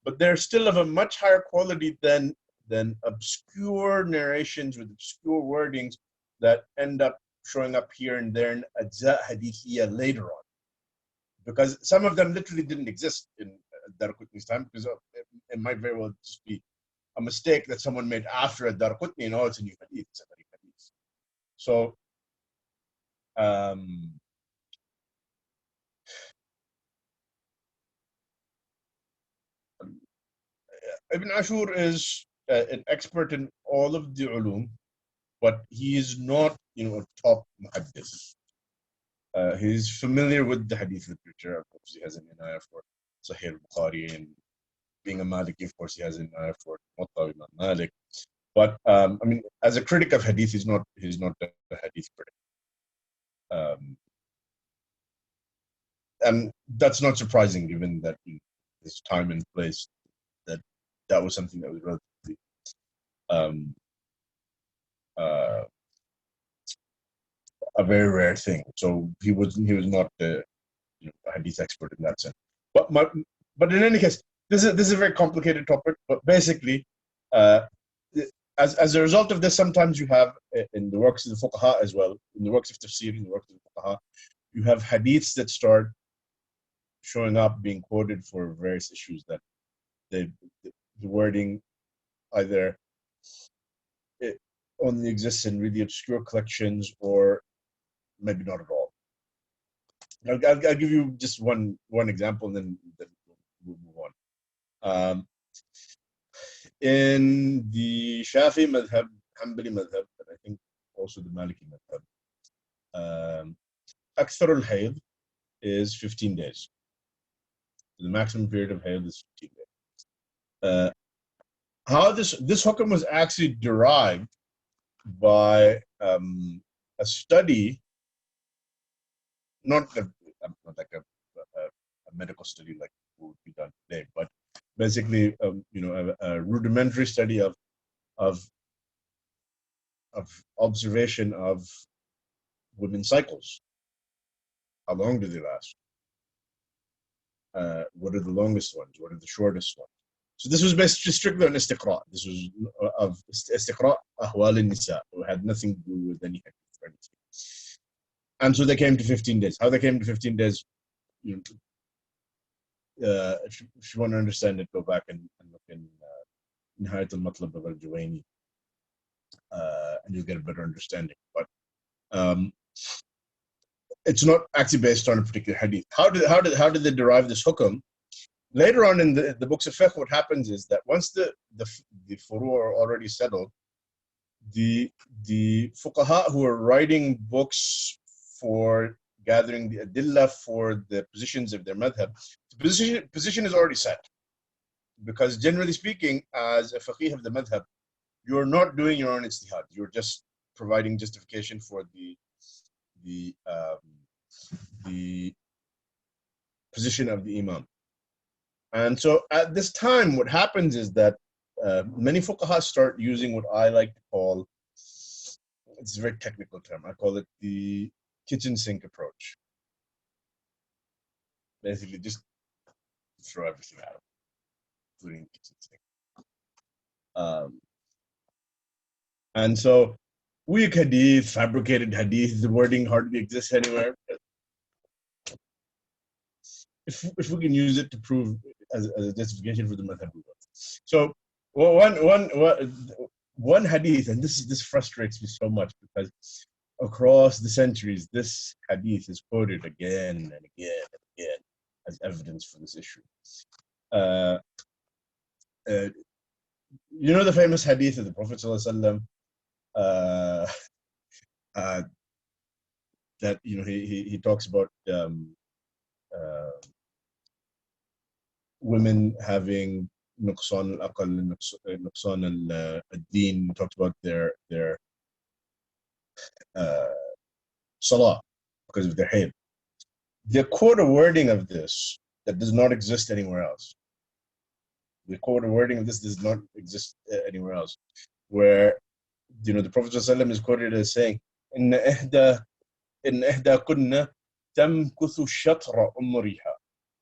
Speaker 1: but they're still of a much higher quality than obscure narrations with obscure wordings that end up showing up here and there in ajza hadithiyya later on. Because some of them literally didn't exist in Darqutni's time, because it might very well just be a mistake that someone made after Darqutni, and it's a new hadith, it's a hadith. So Ibn Ashur is an expert in all of the ulum, but he is not, a top muhaddith. He's familiar with the hadith literature. Of course, he has an inayah for Sahih al-Bukhari, and being a Maliki, of course, he has an inayah for Muwatta Imam Malik. But as a critic of hadith, he's not a hadith critic. And that's not surprising, given that this time and place, that was something that was relatively a very rare thing. So he was not a hadith expert in that sense. But in any case, this is a very complicated topic. But basically, as a result of this, sometimes you have in the works of the fuqaha as well, in the works of tafsir, in the works of the fuqaha, you have hadiths that start showing up, being quoted for various issues that the wording either it only exists in really obscure collections or maybe not at all. I'll give you just one example, and then we'll move on. In the Shafi madhab, Hanbali madhab, and I think also the Maliki madhab, Akthar al-Hayd is 15 days. The maximum period of hayd is 15 days. How this hukam was actually derived by a study, not like a medical study like would be done today, but basically, a rudimentary study of observation of women's cycles. How long do they last? What are the longest ones? What are the shortest ones? So this was based strictly on istiqra. This was of istiqra ahwal al-nisa. It had nothing to do with any hadith. And so they came to 15 days. How they came to 15 days, if you want to understand it, go back and look in Nihayat al-Matlab of al-Juwayni, and you'll get a better understanding. But it's not actually based on a particular hadith. How did they derive this hukam? Later on in the books of fiqh, what happens is that once the furu are already settled, the fuqaha who are writing books for gathering the adillah for the positions of their madhab, the position is already set. Because generally speaking, as a faqih of the madhab, you're not doing your own ijtihad. You're just providing justification for the position of the imam. And so at this time, what happens is that many fuqaha start using what I like to call, it's a very technical term, I call it the kitchen sink approach. Basically, just throw everything at them, including the kitchen sink. And so weak hadith, fabricated hadith, the wording hardly exists anywhere. If we can use it to prove as a justification for the madhab. So one hadith, and this frustrates me so much because across the centuries, this hadith is quoted again and again and again as evidence for this issue. You know the famous hadith of the Prophet ﷺ, that he talks about women having nuqsan al-aqal, nuqsan al-din, talks about their salah because of their hayd. They quote a wording of this that does not exist anywhere else. The quote a wording of this does not exist anywhere else, where the Prophet ﷺ is quoted as saying, "In ihda kunna tamkuthu shatra umriha."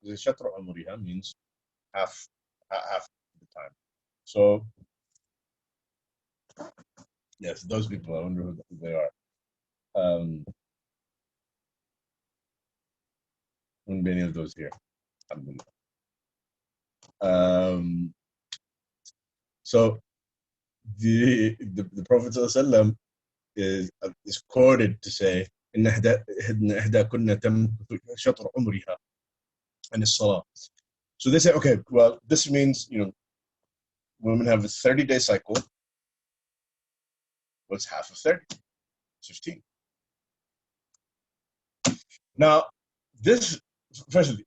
Speaker 1: Shatra umriha means half the time. So yes, those people, I wonder who they are. Wouldn't be any of those here. So the Prophet ﷺ is quoted to say, "Inna ihda kunna tamkuthu shatra umriha an as-salah." So they say, okay, well, this means women have a 30-day cycle. What's half of 30? 15. Now, firstly,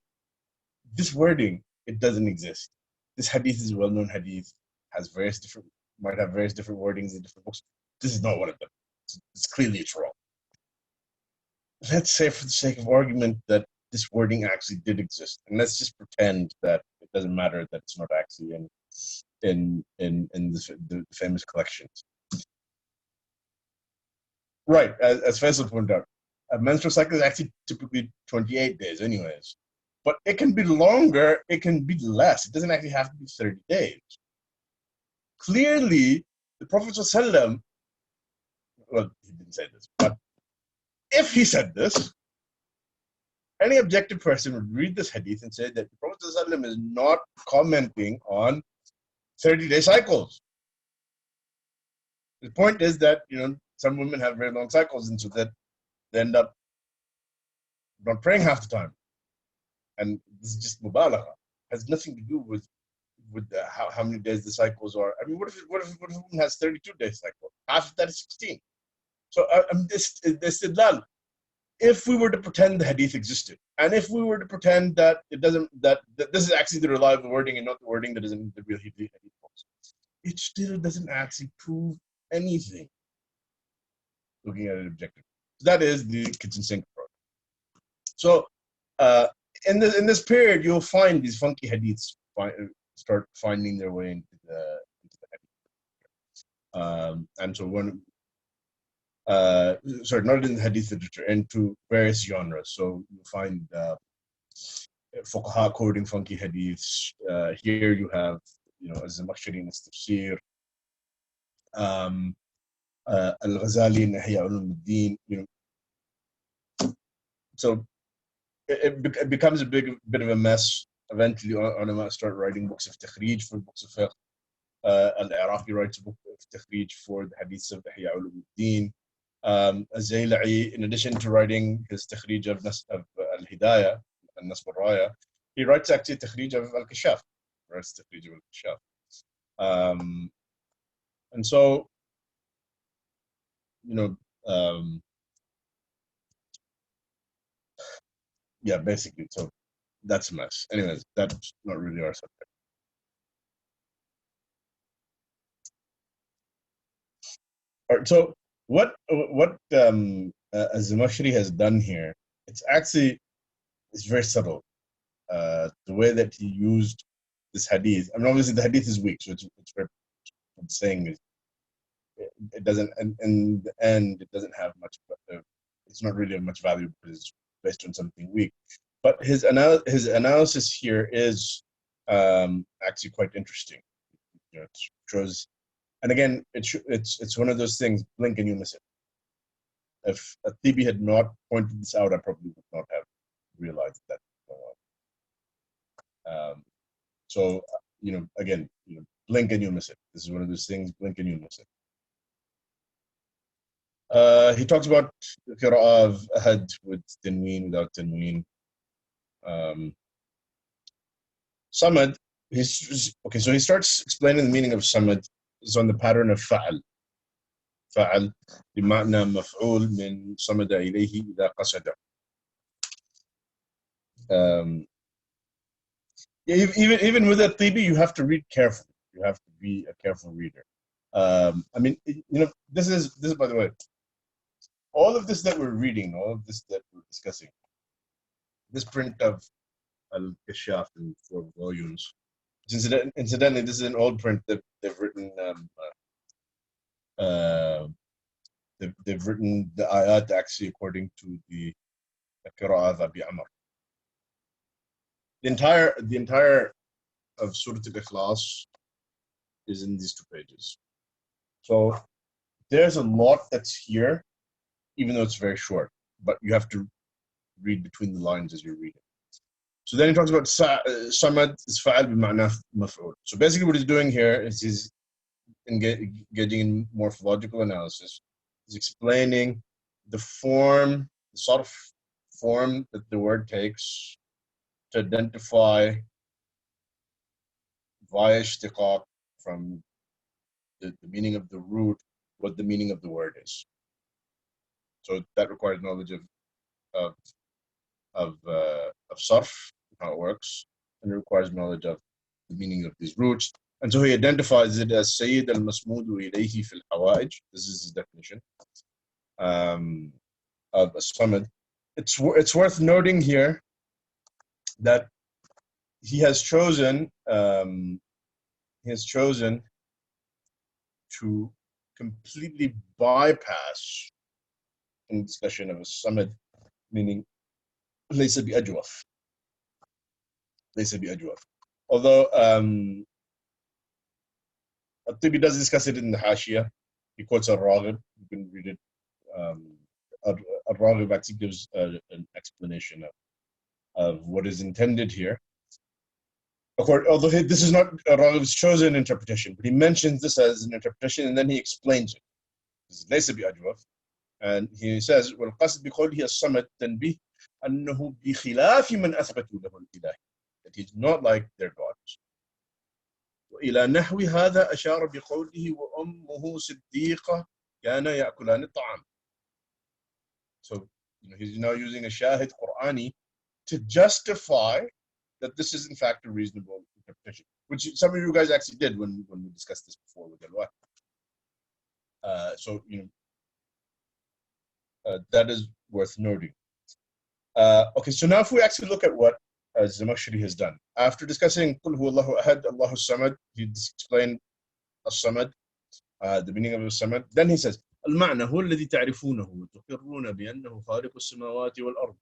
Speaker 1: this wording, it doesn't exist. This hadith is a well-known hadith, might have various different wordings in different books. This is not one of them. It's clearly it's wrong. Let's say, for the sake of argument, that this wording actually did exist, and let's just pretend that it doesn't matter, that it's not actually in the famous collections. Right, as Faisal pointed out, a menstrual cycle is actually typically 28 days, anyways. But it can be longer, it can be less. It doesn't actually have to be 30 days. Clearly, the Prophet ﷺ, well, he didn't say this, but if he said this, any objective person would read this hadith and say that the Prophet ﷺ is not commenting on 30-day cycles. The point is that, some women have very long cycles, and so that they end up not praying half the time. And this is just mubalagha. It has nothing to do with how many days the cycles are. I mean, what if a woman has 32-day cycle? Half of that is 16. So this istidlal. If we were to pretend the hadith existed, and if we were to pretend that it doesn't, that this is actually the reliable wording and not the wording that is in the real hadith books, it still doesn't actually prove anything. Looking at it objectively, that is the kitchen sink approach. So in this period, you'll find these funky hadiths start finding their way into the hadith. And so not in the hadith literature, into various genres. So you find fuqaha quoting funky hadiths. Here you have, al-Zamakhshari in his Tafsīr, al-Ghazali in Ihya Ulumuddin. So it becomes a bit of a mess. Eventually, ulama start writing books of takhrij for books of fiqh. Al-Iraqi writes a book of takhrij for the hadiths of Ihya Ulumuddin. al-Zayla'i, in addition to writing his takhrij of al-Hidayah, al-Nasb al-Raya, he writes actually a takhrij of al-Kashshaf. And so, yeah, basically, so that's a mess. Anyways, that's not really our subject. All right, so what al-Zamakhshari has done here, it's very subtle. The way that he used this hadith. I mean, obviously the hadith is weak, so it's very, what I'm saying is it doesn't, and in the end, it doesn't have much. It's not really of much value because it's based on something weak. But his analysis here is actually quite interesting. It shows, and again, it's one of those things. Blink and you miss it. If al-Tibi had not pointed this out, I probably would not have realized that. So again, blink and you miss it. This is one of those things. Blink and you miss it. He talks about the qira'ah of ahad with tanween, without tanween. Samad, so he starts explaining the meaning of samad. It's on the pattern of fa'al. Fa'al بمعنى مفعول من صمد إليه إذا قصد. Even with al-Tibi, you have to read carefully. You have to be a careful reader. I mean, this is by the way, all of this that we're reading, all of this that we're discussing, this print of al-Kashshaf in 4 volumes. Incidentally, this is an old print that they've written. They've written the ayat actually according to the qira'ah of Abi Amr. The entire of Surah Ikhlas is in these 2 pages. So there's a lot that's here, even though it's very short. But you have to read between the lines as you're reading. So then he talks about samad is fa'al bima'na maf'ul. So basically what he's doing here is he's engaging in morphological analysis. He's explaining the sort of form that the word takes to identify via ishtiqaq, from the meaning of the root what the meaning of the word is. So that requires knowledge of sarf, how it works, and it requires knowledge of the meaning of these roots. And so he identifies it as Sayyid al-Masmudu ilayhi fil Hawa'ij. This is his definition of a samad. It's worth noting here that he has chosen to completely bypass in discussion of a samad, meaning laysa bi ajwaf. Laysa bi ajwaf. Although al-Tibi does discuss it in the Hashiyat. He quotes al-Raghib. You can read it. Al-Raghib actually gives an explanation of what is intended here. Although this is not Raghib's chosen interpretation, but he mentions this as an interpretation and then he explains it. This is laysa bi ajwaf. And he says, وَالْقَصْدِ بِقَوْلِهِ الصَّمَدْ تَنْبِهِ أَنَّهُ بِخِلَافِ مَنْ أَثْبَتُوا لَهُ الْإِلَهِ. That he's not like their gods. وإلى نحو هذا أشار بقوله وأمه صديقة كان يأكلان الطعام. So he's now using a shahid Qur'ani to justify that this is in fact a reasonable interpretation, which some of you guys actually did when we discussed this before with al-Wahid. So that is worth noting. Okay, so now if we actually look at what al-Zamakhshari has done. After discussing قُلْ هُوَ اللَّهُ أَحَدٌ اللَّهُ الصَّمَدُ, he explained al-Samad, the meaning of al-Samad. Then he says, المعنى هو الذي تعرفونه وتقرون بأنه خالق السماوات والأرض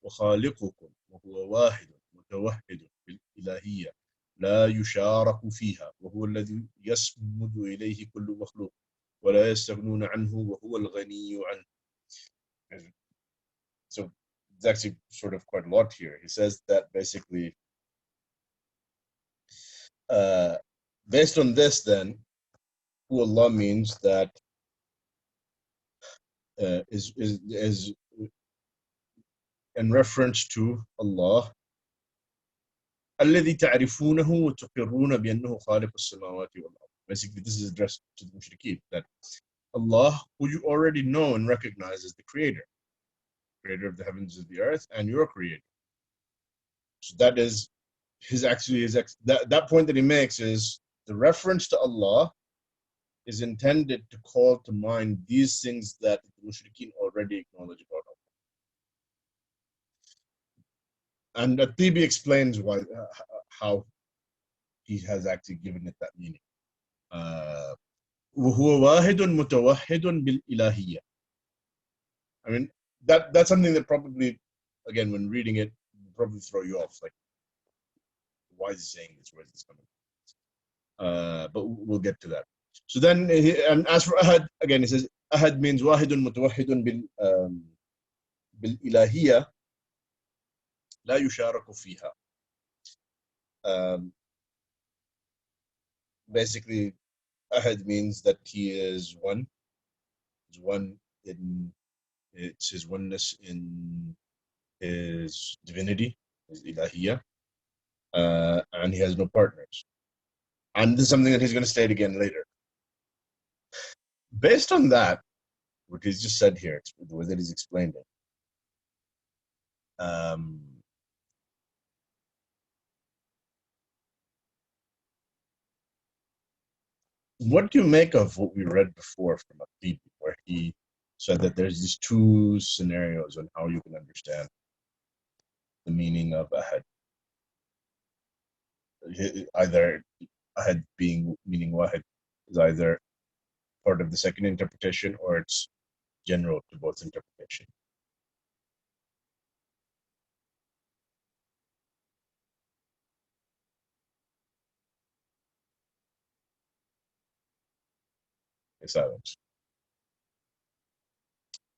Speaker 1: وخالقكم وهو واحد متوحد بالإلهية لا يشارك فيها وهو الذي يصمد إليه كل مخلوق ولا يستغنون عنه وهو الغني عنه. So it's actually sort of quite a lot here. He says that basically, based on this, then, who Allah means that is in reference to Allah. الذي تعرفونه وتقرون بأنه خالق السماوات والأرض. Basically, this is addressed to the mushrikeen, that Allah, who you already know and recognize as the creator of the heavens and the earth, and your creator. So that is that point that he makes is the reference to Allah is intended to call to mind these things that the mushrikeen already acknowledge about Allah. And al-Tibi explains how he has actually given it that meaning. وَهُوَ وَاحِدٌ مُتَوَحِّدٌ بِالْإِلَهِيَّةِ. I mean, that's something that probably, again, when reading it, will probably throw you off. Like, why is he saying this? Where is this coming from? But we'll get to that. So then, and as for ahad, again, he says, ahad means wahidun mutawahidun bil ilahiyya la yusharaku fiha. Basically, ahad means that he is one. He's one in his oneness in his divinity, his ilahiyya, and he has no partners. And this is something that he's going to state again later. Based on that, what he's just said here, the way that he's explained it, what do you make of what we read before from al-Tibi, where he said that there's these two scenarios on how you can understand the meaning of ahad? Either ahad meaning wahid is either part of the second interpretation or it's general to both interpretations. Silence.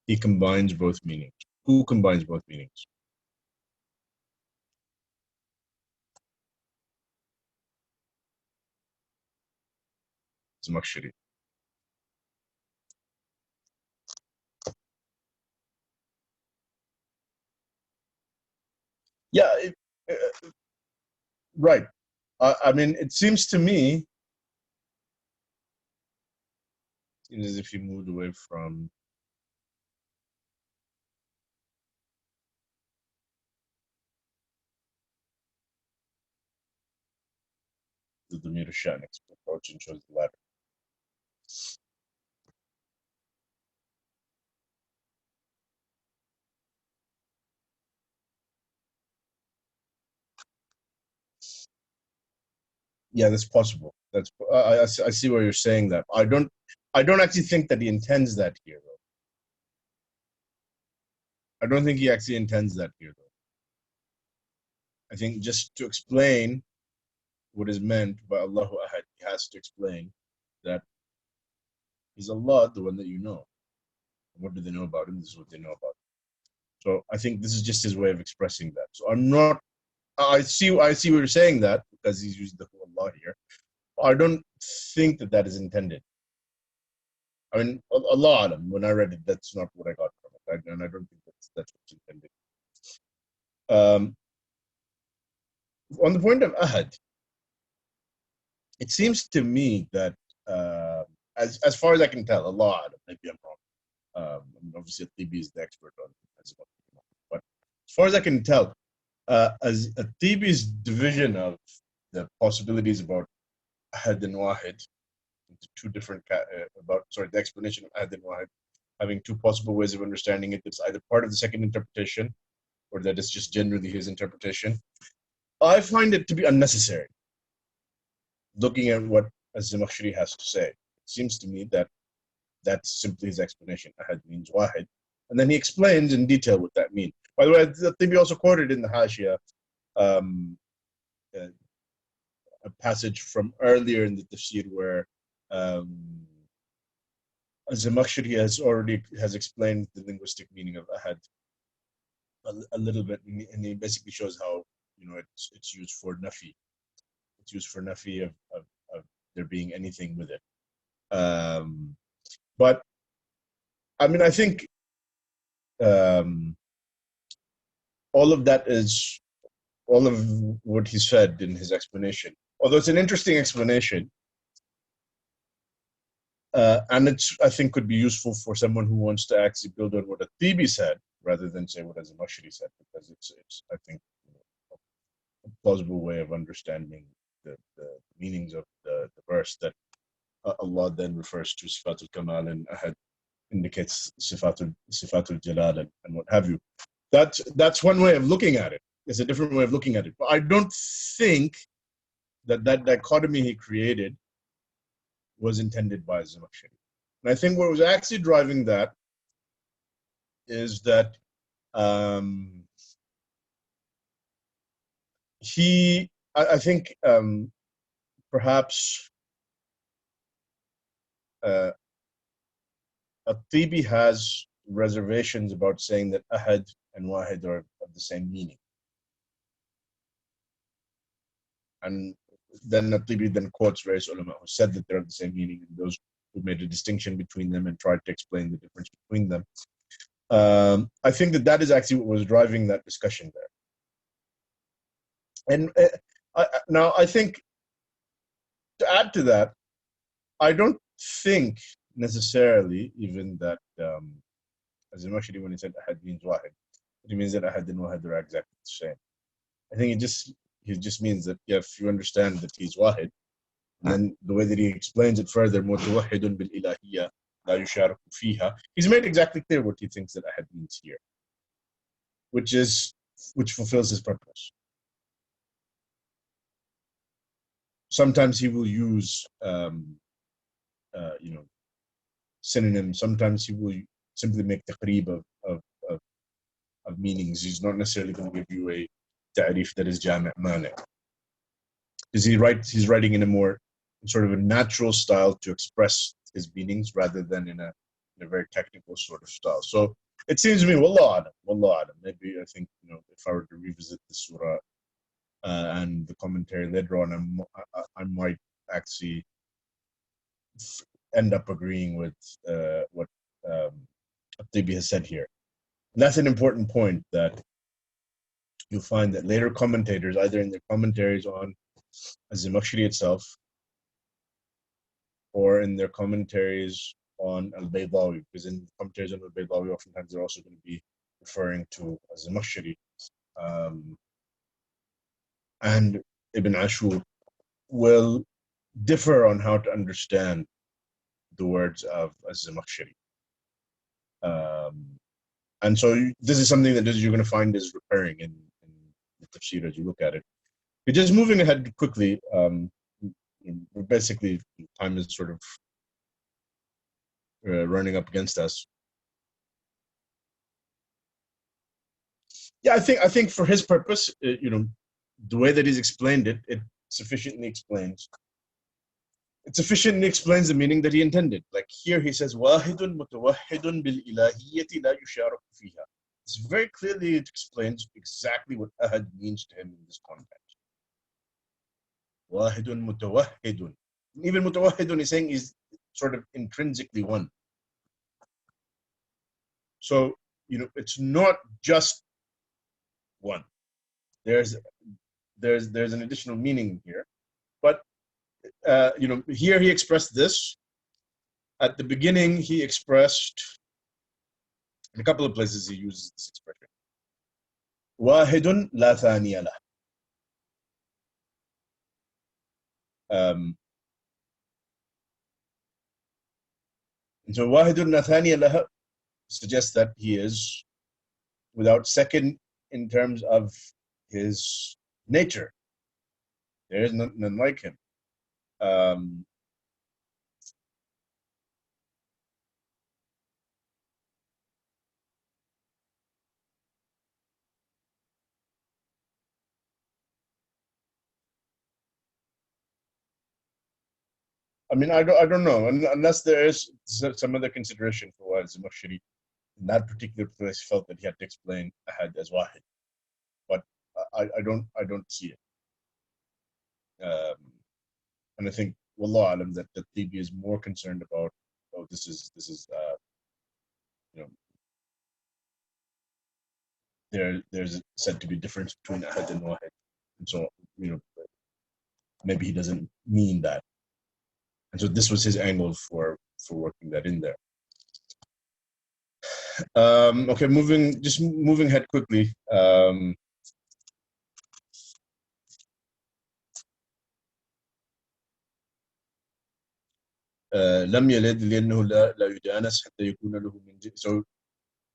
Speaker 1: He combines both meanings. Who combines both meanings? Zamakhshari. Yeah, right. I mean, it seems to me Seems as if he moved away from the Damir Shan approach and chose the latter. Yeah, that's possible. That's I see where you're saying that. I don't actually think that he intends that here, though. I don't think he actually intends that here, though. I think just to explain what is meant by Allahu Ahad, he has to explain that he's Allah, the one that you know. What do they know about him? This is what they know about him. So I think this is just his way of expressing that. So I'm not. I see what you're saying that because he's using the whole Allah here. I don't think that that is intended. I mean, Allah Alam, when I read it, that's not what I got from it. And I don't think that's what's intended. On the point of Ahad, it seems to me that, as far as I can tell, Allah Alam, maybe I'm wrong. Obviously, al-Tibi is the expert on al-Zamakhshari. But as far as I can tell, as al-Tibi's division of the possibilities about Ahad and Wahid into two different the explanation of Ahad and Wahid having two possible ways of understanding it. It's either part of the second interpretation or that it's just generally his interpretation. I find it to be unnecessary. Looking at what al-Zamakhshari has to say, it seems to me that that's simply his explanation. Ahad means Wahid. And then he explains in detail what that means. By the way, al-Tibi also quoted in the Hashiyat a passage from earlier in the Tafsir where al-Zamakhshari has explained the linguistic meaning of Ahad a little bit, and he basically shows how it's used for nafi. It's used for nafi of there being anything with it. But I mean, I think all of that is all of what he said in his explanation. Although it's an interesting explanation, and I think could be useful for someone who wants to actually build on what al-Tibi said rather than say what al-Zamakhshari said, because it's I think a plausible way of understanding the meanings of the verse that Allah then refers to Sifatul Kamal and Ahad indicates Sifatul Jalalah and what have you. That's one way of looking at it. It's a different way of looking at it. But I don't think that dichotomy he created was intended by Zamakhshari. And I think what was actually driving that is that I think perhaps al-Tibi has reservations about saying that Ahad and Wahid are of the same meaning. And then al-Tibi then quotes various ulama who said that they're of the same meaning, and those who made a distinction between them and tried to explain the difference between them. I think that is actually what was driving that discussion there. And now I think to add to that, I don't think necessarily even that al-Zamakhshari, when he said Ahad means Wahid, it means that Ahad and Wahid are exactly the same. I think it just means that if you understand that he's Wahid, then the way that he explains it further, mutawahhidun bil ilahiyya la yushariku fiha, he's made exactly clear what he thinks that Ahad means here, which fulfills his purpose. Sometimes he will use synonyms. Sometimes he will simply make taqreeb of meanings. He's not necessarily going to give you a ta'rif that is jami' mani. Because he's writing in a more sort of a natural style to express his meanings rather than in a very technical sort of style. So it seems to me, wallahu alam, maybe I think if I were to revisit the surah and the commentary later on, I might actually end up agreeing with what al-Tibi has said here. And that's an important point, that you'll find that later commentators, either in their commentaries on al-Zamakhshari itself or in their commentaries on al-Baydawi, because in commentaries on al-Baydawi, oftentimes they're also going to be referring to al-Zamakhshari. And Ibn Ashur will differ on how to understand the words of al-Zamakhshari. And so this is something that you're going to find is recurring in the tafsir as you look at it. But just moving ahead quickly, basically time is sort of running up against us. Yeah, I think for his purpose, the way that he's explained it, it sufficiently explains. It sufficiently explains the meaning that he intended. Like here he says, "Wahidun mutawahhidun bil ilahiyyati la yusharaku fiha." It's very clearly, it explains exactly what ahad means to him in this context. Wahidun mutawahhidun. Even mutawahhidun is saying is sort of intrinsically one. So, it's not just one. There's an additional meaning here. But here he expressed this. At the beginning, he expressed, in a couple of places he uses this expression. Wahidun la thaniya lah. And so Wahidun la thaniya lah suggests that he is without second in terms of his nature. There is none like him. I mean, I don't know, unless there is some other consideration for why al-Zamakhshari in that particular place felt that he had to explain ahad as wahid, but I don't see it. And I think, wallahu alam, that the Tibi is more concerned about, this is there's said to be a difference between ahad and wahid, and so maybe he doesn't mean that, and so this was his angle for working that in there. Okay, moving ahead quickly. لم يلد لأنه لا يدانس حتى يكون له من جنس. So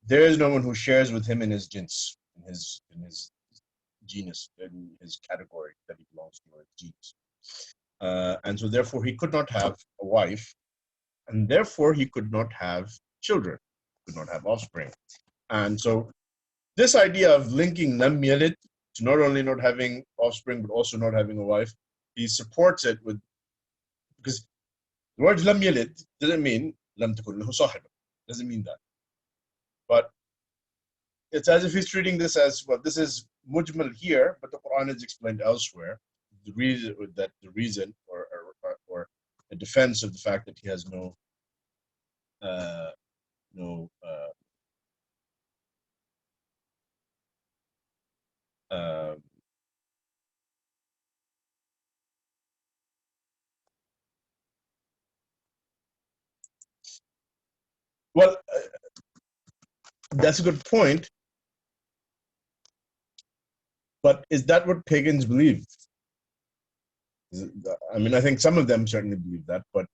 Speaker 1: there is no one who shares with him in his jins, in his genus, in his category that he belongs to, or his genus. And so therefore he could not have a wife, and therefore he could not have children, could not have offspring. And so this idea of linking lam yalid to not only not having offspring but also not having a wife, he supports it with, because the word lam yalid doesn't mean lam takun lahu sahiba. Doesn't mean that. But it's as if he's treating this as, well, this is mujmal here, but the Quran is explained elsewhere. The reason or a defense of the fact that he has no well, that's a good point. But is that what pagans believe? I mean, I think some of them certainly believe that, but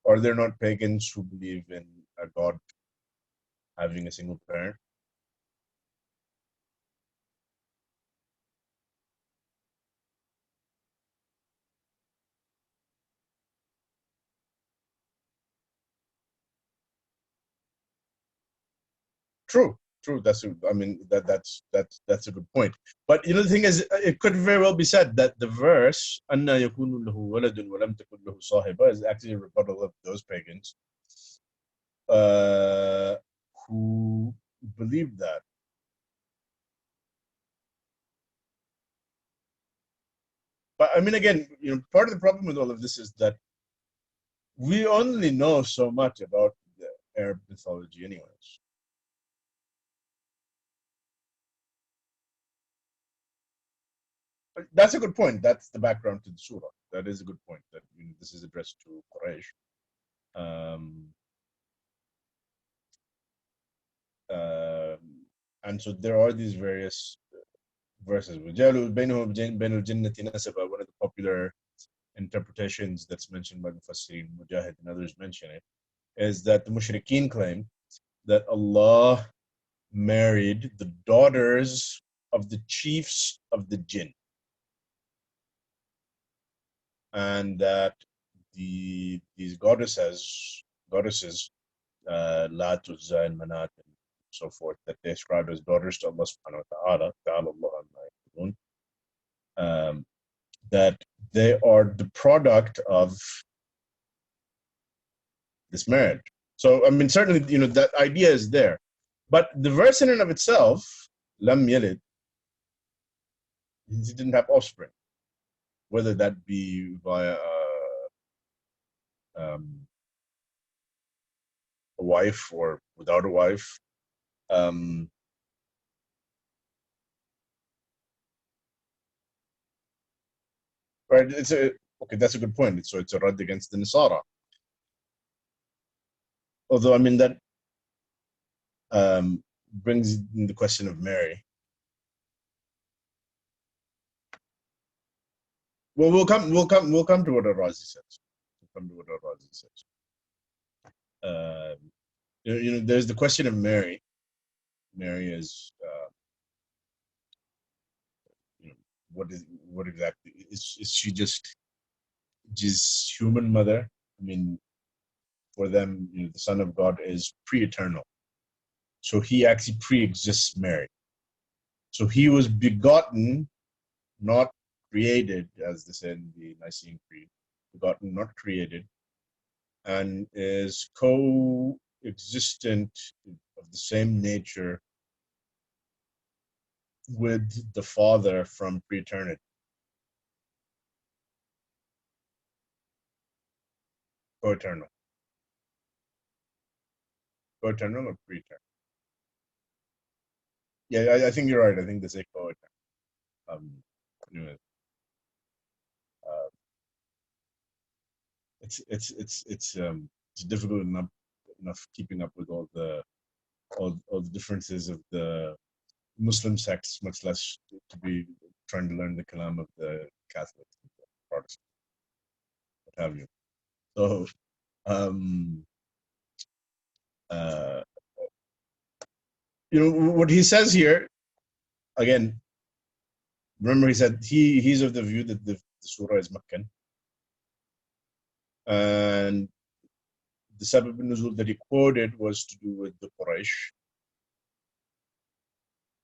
Speaker 1: are there not pagans who believe in a God having a single parent? True. That's a good point. But the thing is, it could very well be said that the verse "Anna yakunu lahu waladun wa lam takun lahu sahiba" is actually a rebuttal of those pagans who believe that. But I mean, again, part of the problem with all of this is that we only know so much about the Arab mythology, anyways. That's a good point. That's the background to the surah. That is a good point. That this is addressed to Quraysh. And so there are these various verses. One of the popular interpretations that's mentioned by Mufassirin, Mujahid and others mention it, is that the Mushrikeen claim that Allah married the daughters of the chiefs of the jinn, and that these goddesses, Lat, Uzza, and Manat, and so forth, that they ascribed as daughters to Allah subhanahu wa ta'ala, that they are the product of this marriage. So, I mean, certainly, that idea is there. But the verse in and of itself, Lam Yalid, he didn't have offspring, whether that be via a wife or without a wife. Right? Okay, that's a good point. So it's a rad against the Nasara. Although, I mean, that brings in the question of Mary. Well, we'll come to what Al-Razi says. There's the question of Mary. Mary is, what exactly is she? Just human mother? I mean, for them, the Son of God is pre-eternal, so he actually pre-exists Mary. So he was begotten, not created, as they said in the Nicene Creed. Begotten, not created, and is co-existent of the same nature with the Father from pre-eternity. Co-eternal. Co-eternal or pre-eternal? Yeah, I think you're right. I think they say co-eternal. Anyway, it's difficult enough keeping up with all the differences of the Muslim sects, much less to be trying to learn the kalam of the Catholics, and the Protestants, what have you. So, what he says here, again, remember he said he's of the view that the surah is Meccan, and the sabab al-nuzul that he quoted was to do with the Quraysh.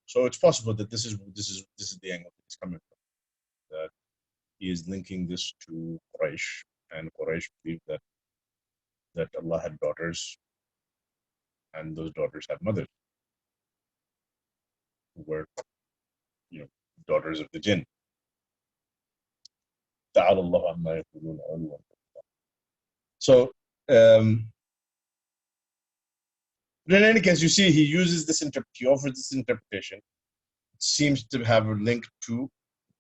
Speaker 1: So it's possible that this is the angle that he's coming from, that he is linking this to Quraysh, and Quraysh believed that Allah had daughters, and those daughters had mothers, who were, daughters of the jinn. So, but in any case, you see, he offers this interpretation. It seems to have a link to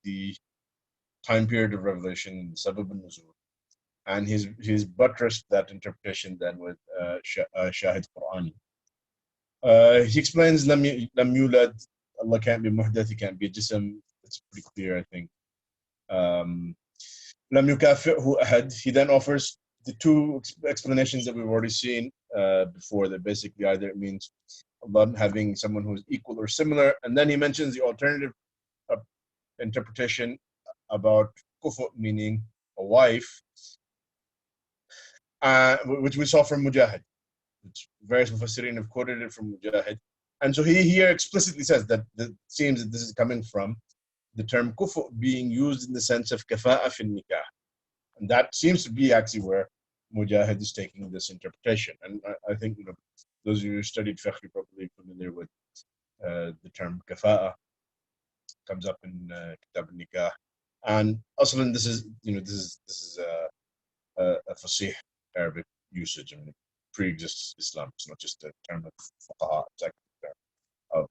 Speaker 1: the time period of revelation, Sabab al-Nuzul, and he's buttressed that interpretation then with Shahid Qur'ani. He explains Lam Yulad, Allah can't be muhdath, he can't be a jism. It's pretty clear, I think. Lam Yukafi'hu Ahad. He then offers the two explanations that we've already seen before, that basically either it means Allah having someone who is equal or similar, and then he mentions the alternative interpretation about kufu, meaning a wife, which we saw from Mujahid, which various Mufassirin have quoted it from Mujahid. And so he here explicitly says that it seems that this is coming from the term kufu being used in the sense of kafa'a fi nikah. And that seems to be actually where Mujahid is taking this interpretation. And I think those of you who studied fiqh are probably familiar with the term kafa'a. Comes up in Kitab al-Nikah. And also, this is a fasih Arabic usage. I mean, it pre-exists Islam. It's not just a term of fuqaha, it's actually a term of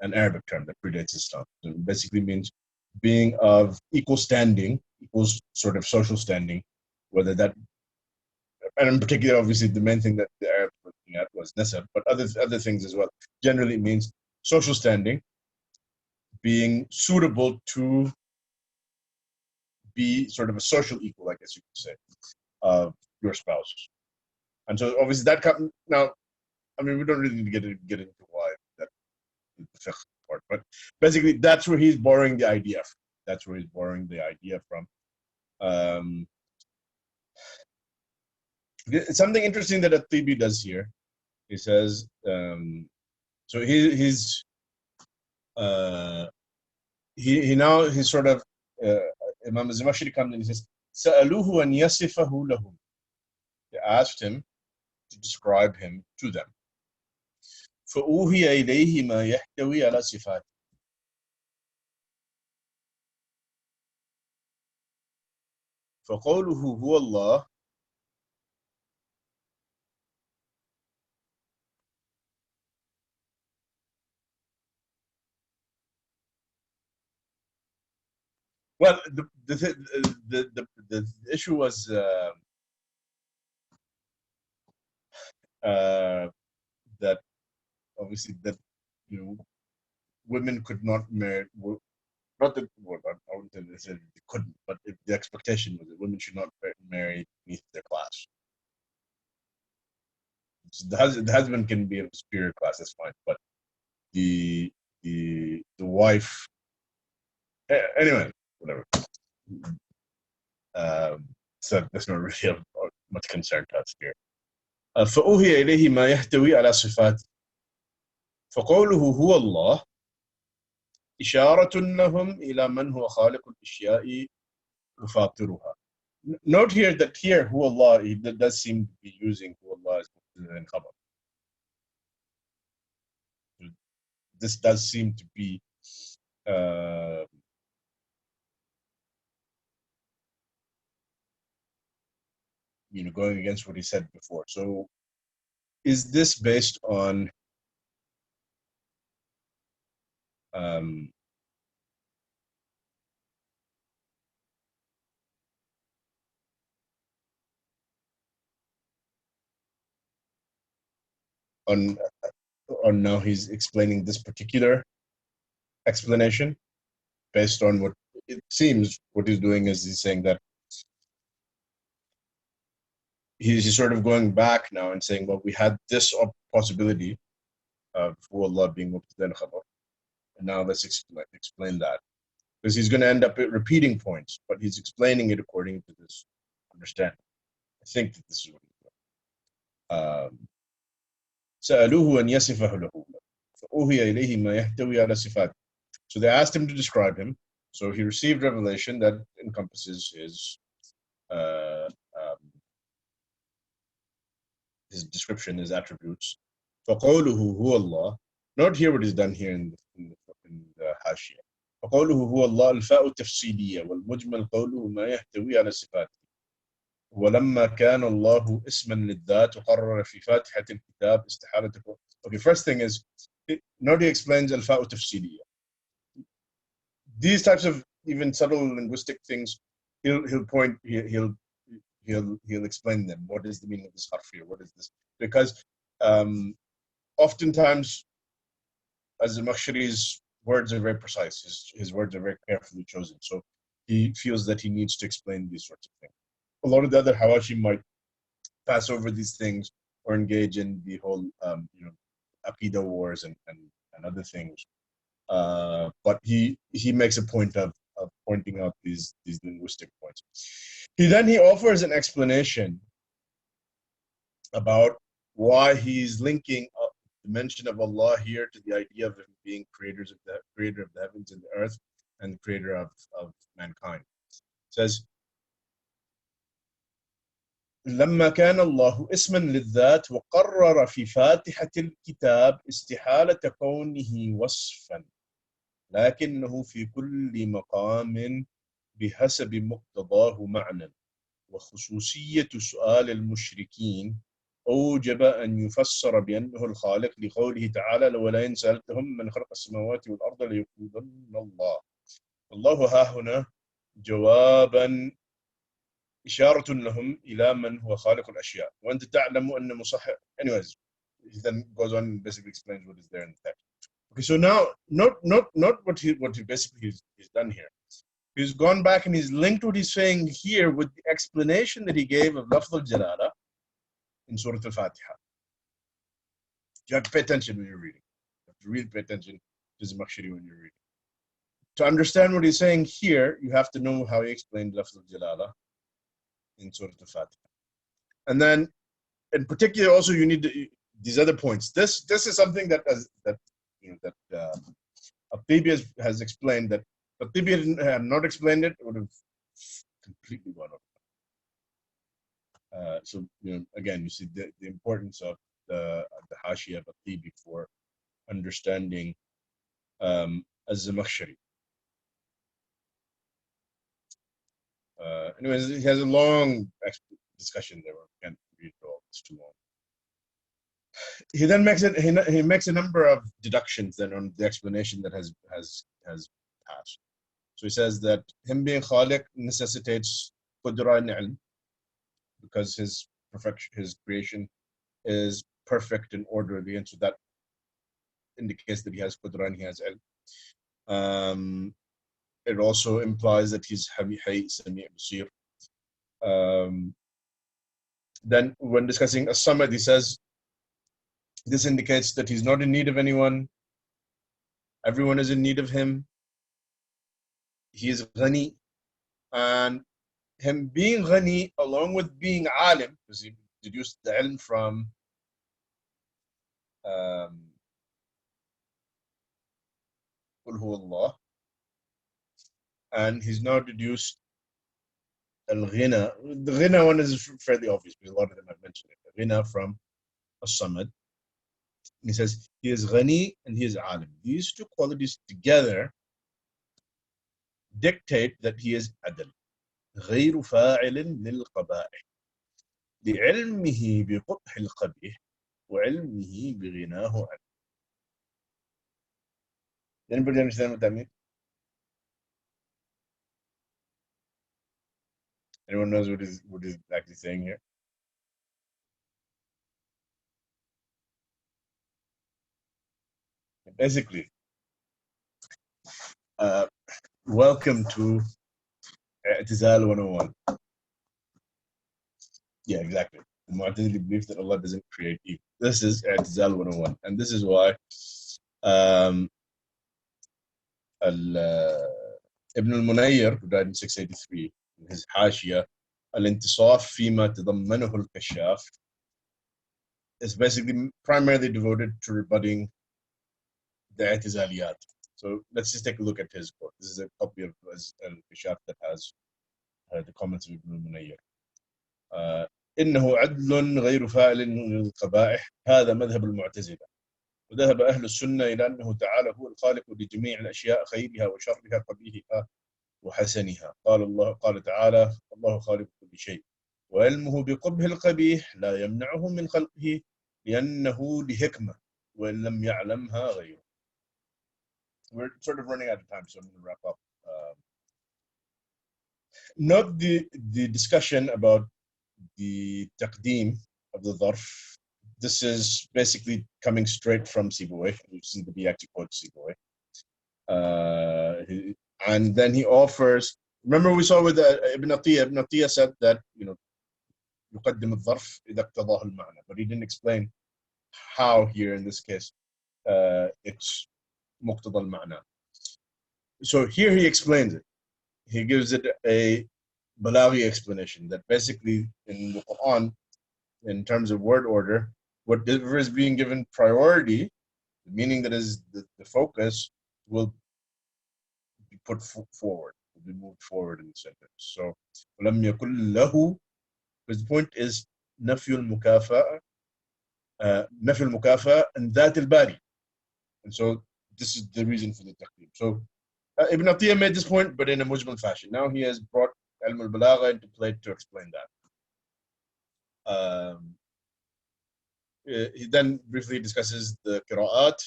Speaker 1: an Arabic term that predates Islam. So it basically means being of equal standing, equal sort of social standing, whether that, and in particular, obviously, the main thing that the Arabs were looking at was nasab, but other things as well. Generally, it means social standing, being suitable to be sort of a social equal, I guess you could say, of your spouse. And so obviously that comes now. I mean, we don't really need to get into why that the fiqh part, but basically that's where he's borrowing the idea from. That's where he's borrowing the idea from. Something interesting that al-Tibi does here. He says, so he's sort of Imam al-Zamakhshari comes and he says, سألوه أن يصفه لهم. They asked him to describe him to them. فأوهي إليه ما يحتوي على صفات. فقوله هو الله well, the issue was that obviously that women could not marry. Not that I wouldn't say they couldn't, but the expectation was that women should not marry beneath their class. So the husband can be of a superior class, that's fine, but the wife. Anyway, whatever. So that's not really of much concern to us here. فأوهي إليه ما يحتوي على صفات. فقوله هو الله إشارة لهم إلى من هو خالق الأشياء وفاطرها. Note here that here هو الله, he does seem to be using هو الله as an khabar. This does seem to be going against what he said before. So is this based on now he's explaining this particular explanation based on what it seems what he's doing is he's saying that he's sort of going back now and saying, well, we had this possibility of Allah being mubtada and khabar, and now let's explain that, because he's going to end up repeating points, but he's explaining it according to this understanding. I think that this is what he's doing. سألوه أن يصفه له فأوهي إليه ما يحتوي على صفات. So they asked him to describe him. So he received revelation that encompasses his description, his attributes. فقوله هو الله. Note here what is done here in the Hashiyat. فقوله هو الله الفاء التفصيلية والمجمل قوله ما يحتوي على صفاته. ولما كان الله اسما للذات وقرر في فاتحة الكتاب استحالة. Okay, first thing is, note he explains الفاء التفصيلية. These types of even subtle linguistic things, he'll explain them. What is the meaning of this harf here? What is this? Because oftentimes, as al-Zamakhshari's words are very precise. His words are very carefully chosen. So he feels that he needs to explain these sorts of things. A lot of the other Hawashi might pass over these things or engage in the whole, Aqidah wars and other things. But he makes a point of pointing out these linguistic points. He offers an explanation about why he's linking up the mention of Allah here to the idea of him being creator of the heavens and the earth and the creator of mankind. It says, لما كان الله اسما للذات وقرر في فاتحة الكتاب استحالة كونه وصفا لكنه في كل مقام بحسب مقتضاه معنى وخصوصية سؤال المشركين أوجب أن يفسر بأنه الخالق لقوله تعالى ولئن سألتهم من خلق السماوات والأرض ليقولن الله. الله ها هنا جوابا إشارة لهم إلى من هو خالق الأشياء وأنت تعلم أن مصحح. Anyways, he then goes on and basically explains what is there in the text. Okay, so now not what he basically he's done here. He's gone back and he's linked what he's saying here with the explanation that he gave of Lafz al-Jalalah in Surah al-Fatiha. You have to pay attention when you're reading. You have to really pay attention to Zamakhshari when you're reading. To understand what he's saying here, you have to know how he explained Lafz al-Jalalah in Surah al-Fatiha. And then, in particular, also you need these other points. This is something that al-Tibi has explained. That al-Tibi had not explained it, it would have completely gone over. So again, you see the importance of the Hashiyat of al-Tibi for understanding al-Zamakhshari. Anyways, he has a long discussion there. We can't read it all; it's too long. He then makes it. He makes a number of deductions then on the explanation that has passed. So he says that him being Khaliq necessitates qudra and ilm, because his perfection, his creation, is perfect and orderly, and so that indicates that he has qudra and he has ilm. It also implies that he's Hayy, Sami', Basir. Then, when discussing as-Samad, he says this indicates that he's not in need of anyone. Everyone is in need of him. He is Ghani, and him being Ghani, along with being Alim, because he deduced the ilm from Qul Huwa Allah, and he's now deduced al-Ghina. The Ghina one is fairly obvious because a lot of them have mentioned it. Ghina from as-Samad. He says he is Ghani and he is Alim. These two qualities together dictate that he is Adl. غير فاعل للقبائح لعلمه بقبح القبيح وعلمه بغناه عنه. Anybody understand what that means? Anyone knows what is actually saying here? Basically, welcome to I'tizal 101. Yeah, exactly. The Mu'tazili belief that Allah doesn't create evil. This is I'tizal 101, and this is why Ibn al-Munayyir, who died in 683, in his Hashiyat, al-Intisaf fima tadammanahu al-Kashshaf, is basically primarily devoted to rebutting the I'tizaliyat. So let's just take a look at his quote. This is a copy of al-Kashshaf that has the comments of Ibn al-Munayyir. إنه عدل غير فاعل للقبائح هذا مذهب المعتزلة وذهب أهل السنة إلى أنه تعالى هو الخالق لجميع الأشياء خيرها وشرها قبيحها وحسنها. قال تعالى الله خالق كل شيء وعلمه بقبح القبيح لا يمنعه من خلقه لأنه لحكمة وإن لم يعلمها غيره. We're sort of running out of time, so I'm going to wrap up. Not the discussion about the taqdeem of the dharf. This is basically coming straight from Sibawayh. You see that he actually quotes Sibawayh. And then he offers, remember we saw with Ibn Atiyah said that, يقدم الظرف إذا اقتضاه المعنى, but he didn't explain how here in this case it's مقتضى المعنى. So here he explains it. He gives it a Balaghi explanation that basically in the Quran, in terms of word order, whatever is being given priority, the meaning that is the focus, will be put forward, will be moved forward in the sentence. So, لم يكن له, because the point is نفي المكافأة, نفي المكافأة and ذات الباري. And so this is the reason for the taqdeem. So Ibn Atiyah made this point, but in a mujmal fashion. Now he has brought Ilm al-Balagha into play to explain that. He then briefly discusses the qira'at.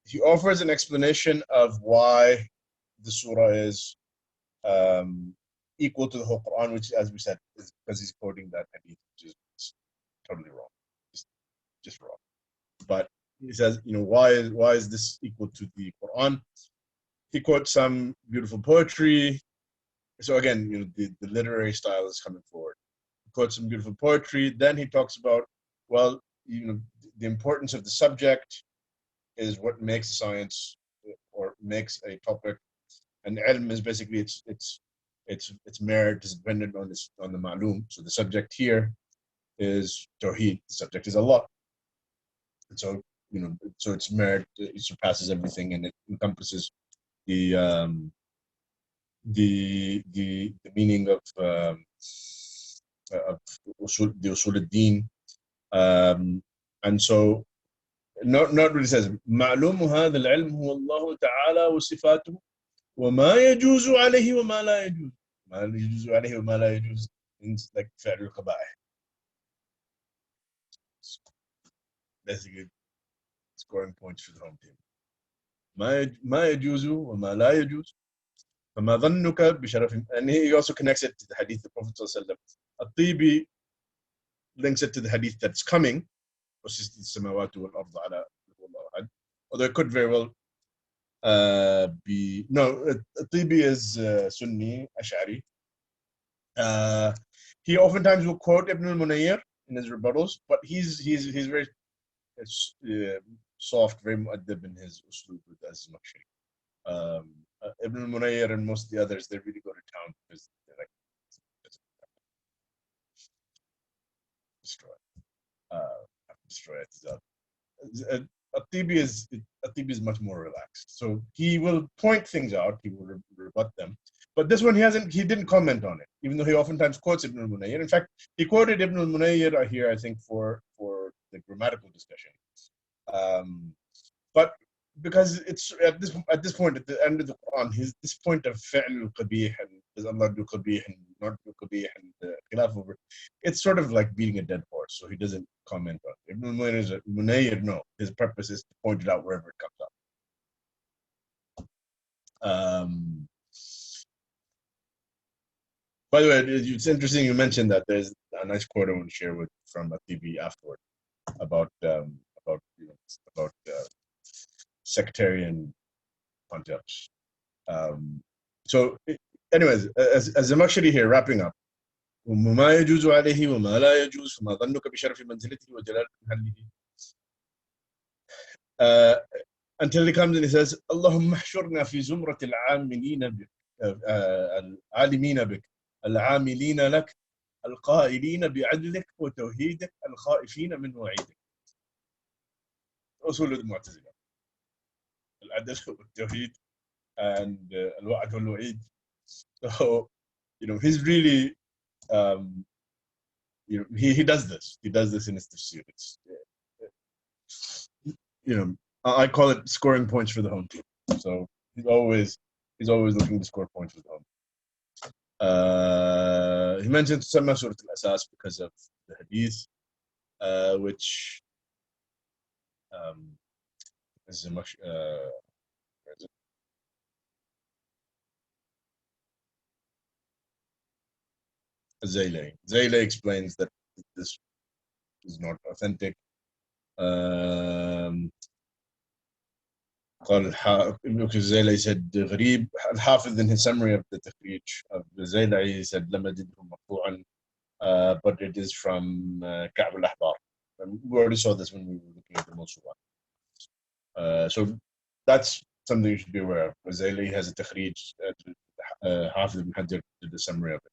Speaker 1: He offers an explanation of why the surah is equal to the whole Quran, which, as we said, is because he's quoting that hadith, which is totally wrong, just wrong. But he says, why is this equal to the Quran? He quotes some beautiful poetry. So again, the literary style is coming forward. He quotes some beautiful poetry. Then he talks about, well, the importance of the subject is what makes a science or makes a topic. And ilm is basically its merit is dependent on the ma'lum. So the subject here is tawheed. The subject is Allah. And so so its merit it surpasses everything, and it encompasses the meaning of the usul al-din. And so not really says معلوم هذا العلم هو الله تعالى وصفاته وما يجوز عليه وما لا يجوز. ما يجوز عليه وما لا يجوز means like فعل القبائح. Basically scoring points for the home team. ما يجوز وما لا يجوز فما ظنك بشرف. And he also connects it to the hadith of the Prophet sallallahu alaihi wasallam. Al-Tibi links it to the hadith that's coming, السماوات والأرض على الله أحد. Although it could very well be Al-Tibi is Sunni Ash'ari. He oftentimes will quote Ibn al-Munayyir in his rebuttals, but he's very soft, very mu'addab in his uslub with al-Zamakhshari. Ibn al-Munayyir and most of the others, they really go to town because they're like destroy it. Al-Tibi is much more relaxed. So he will point things out, he will rebut them. But this one he didn't comment on it, even though he oftentimes quotes Ibn al-Munayyir. In fact, he quoted Ibn al-Munayyir here, I think, for the grammatical discussion. But because it's at this point at the end of the Quran, this point of fi'l al-qabih and does Allah do qabih and not do qabih and khilaf over, it's sort of like beating a dead horse. So he doesn't comment on it. Ibn al-Munayyir, no, his purpose is to point it out wherever it comes up. By the way, it's interesting you mentioned that. There's a nice quote I want to share from Al-Tibi afterward about sectarian concepts. So, anyways, as Zamakhshari here, wrapping up. وما يجوز عليه وما لا يجوز فما ظنك بشرف منزلته وجلال محله. Until he comes and he says, اللهم احشرنا في زمرة العاملين بك العالمين بك العاملين لك القائلين بعدلك وتوحيدك الخائفين من وعيدك. أصول المعتزلة العدل والتوحيد and الوعد والوعيد. So he's really he does this in his tafsir. I call it scoring points for the home team. So he's always looking to score points for the home. He mentioned Surah Ikhlas because of the Hadith, which is a much Zaylay explains that this is not authentic. قال Zaylay said غريب. Al-Hafiz in his summary of the Takhrij of Zaylay, he said لم أجده مرفوعا, but it is from Ka'b al-Ahbar. We already saw this when we were looking at the Mawsu'at. So that's something you should be aware of. Zaylay has a Takhrij, Hafiz ibn Hajar did the summary of it.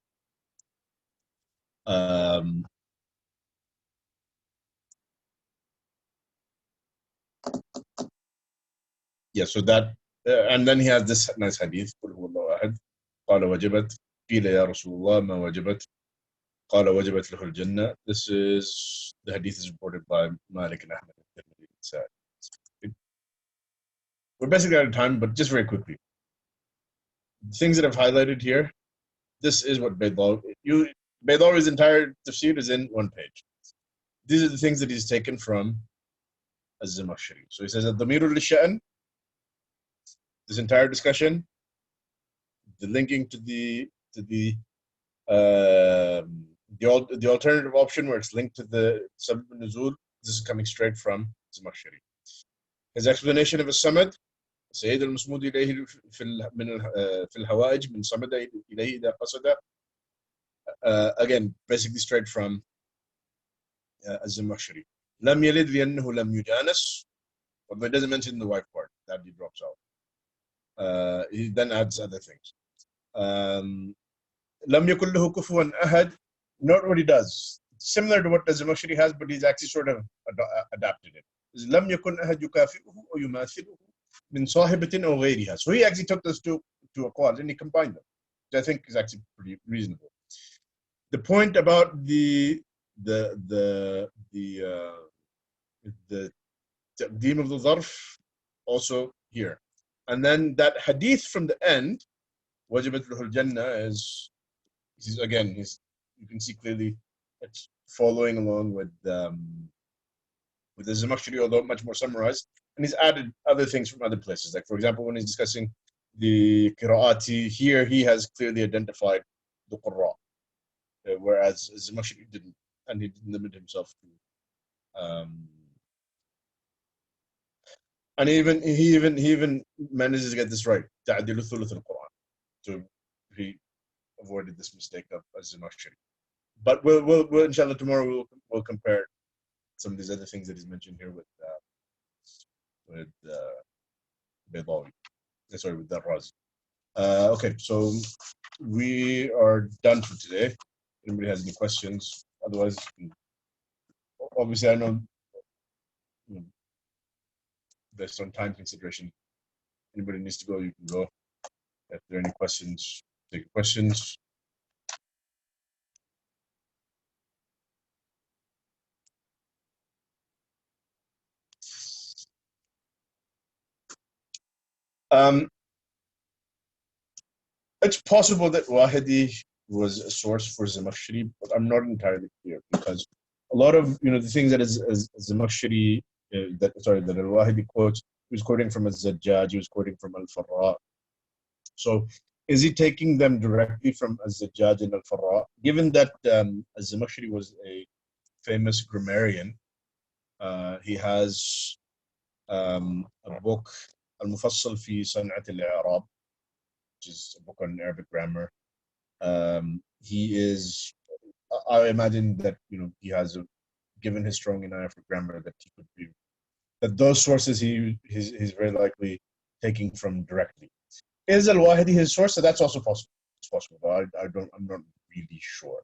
Speaker 1: Yeah, so that and then he has this nice hadith قل هو الله أحد قال وجبت قيل يا رسول الله ما وجبت قال وجبت له الجنة. This is the hadith is reported by Malik and Ahmad. We're basically out of time, but just very quickly, the things that I've highlighted here, this is what Baydawi's entire tafsir is in one page. These are the things that he's taken from al-Zamakhshari. So he says al-Damirul Lisha'n, this entire discussion, the linking to the The alternative option where it's linked to the Sabab al-Nuzul, this is coming straight from Zamakhshari. His explanation of الصمد سيد المصمود إليه في الهوائج من صمد إليه إذا قصد, again basically straight from al-Zamakhshari. لم يلد لأنه لم يجانس, but it doesn't mention the wife part, that he drops out. He then adds other things. لم يكن له كفوا أحد, not what he does. Similar to what the Zamakhshari has, but he's actually sort of adapted it. لم يكن أحد يكافئه أو يماثله من صاحبة أو غيرها. So he actually took those two aqwals and he combined them, which I think is actually pretty reasonable. The point about the taqdeem of the zarf also here, and then that hadith from the end, wajibat lahu al-jannah, is again you can see clearly it's following along with the Zamakhshari, although much more summarized, and he's added other things from other places. Like for example, when he's discussing the qira'ati, here he has clearly identified the qurra, whereas Zamakhshari didn't, and he didn't limit himself to. And he even manages to get this right. Ta'dilu thuluth al-Quran. So he avoided this mistake of Zamakhshari. But we'll inshallah tomorrow we'll compare some of these other things that he's mentioned here with Baydawi. Sorry, with that Razi. Okay, so we are done for today. If anybody has any questions, otherwise, obviously I know, based on time consideration, anybody needs to go, you can go. If there are any questions, take questions. It's possible that Wahidi was a source for Zamakhshari, but I'm not entirely clear, because a lot of the things that is Zamakhshari, that al-Wahidi quotes, he was quoting from al-Zajjaj, he was quoting from al-Farra. So is he taking them directly from al-Zajjaj and al-Farra? Given that al-Zamakhshari was a famous grammarian, he has a book, al-Mufassal fi San'at al-I'rab, which is a book on Arabic grammar. He is, I imagine that he has given his strong inayah for grammar, that he could be, that those sources he's very likely taking from directly. Is al-Wahidi his source? So that's also possible. It's possible, but I'm not really sure.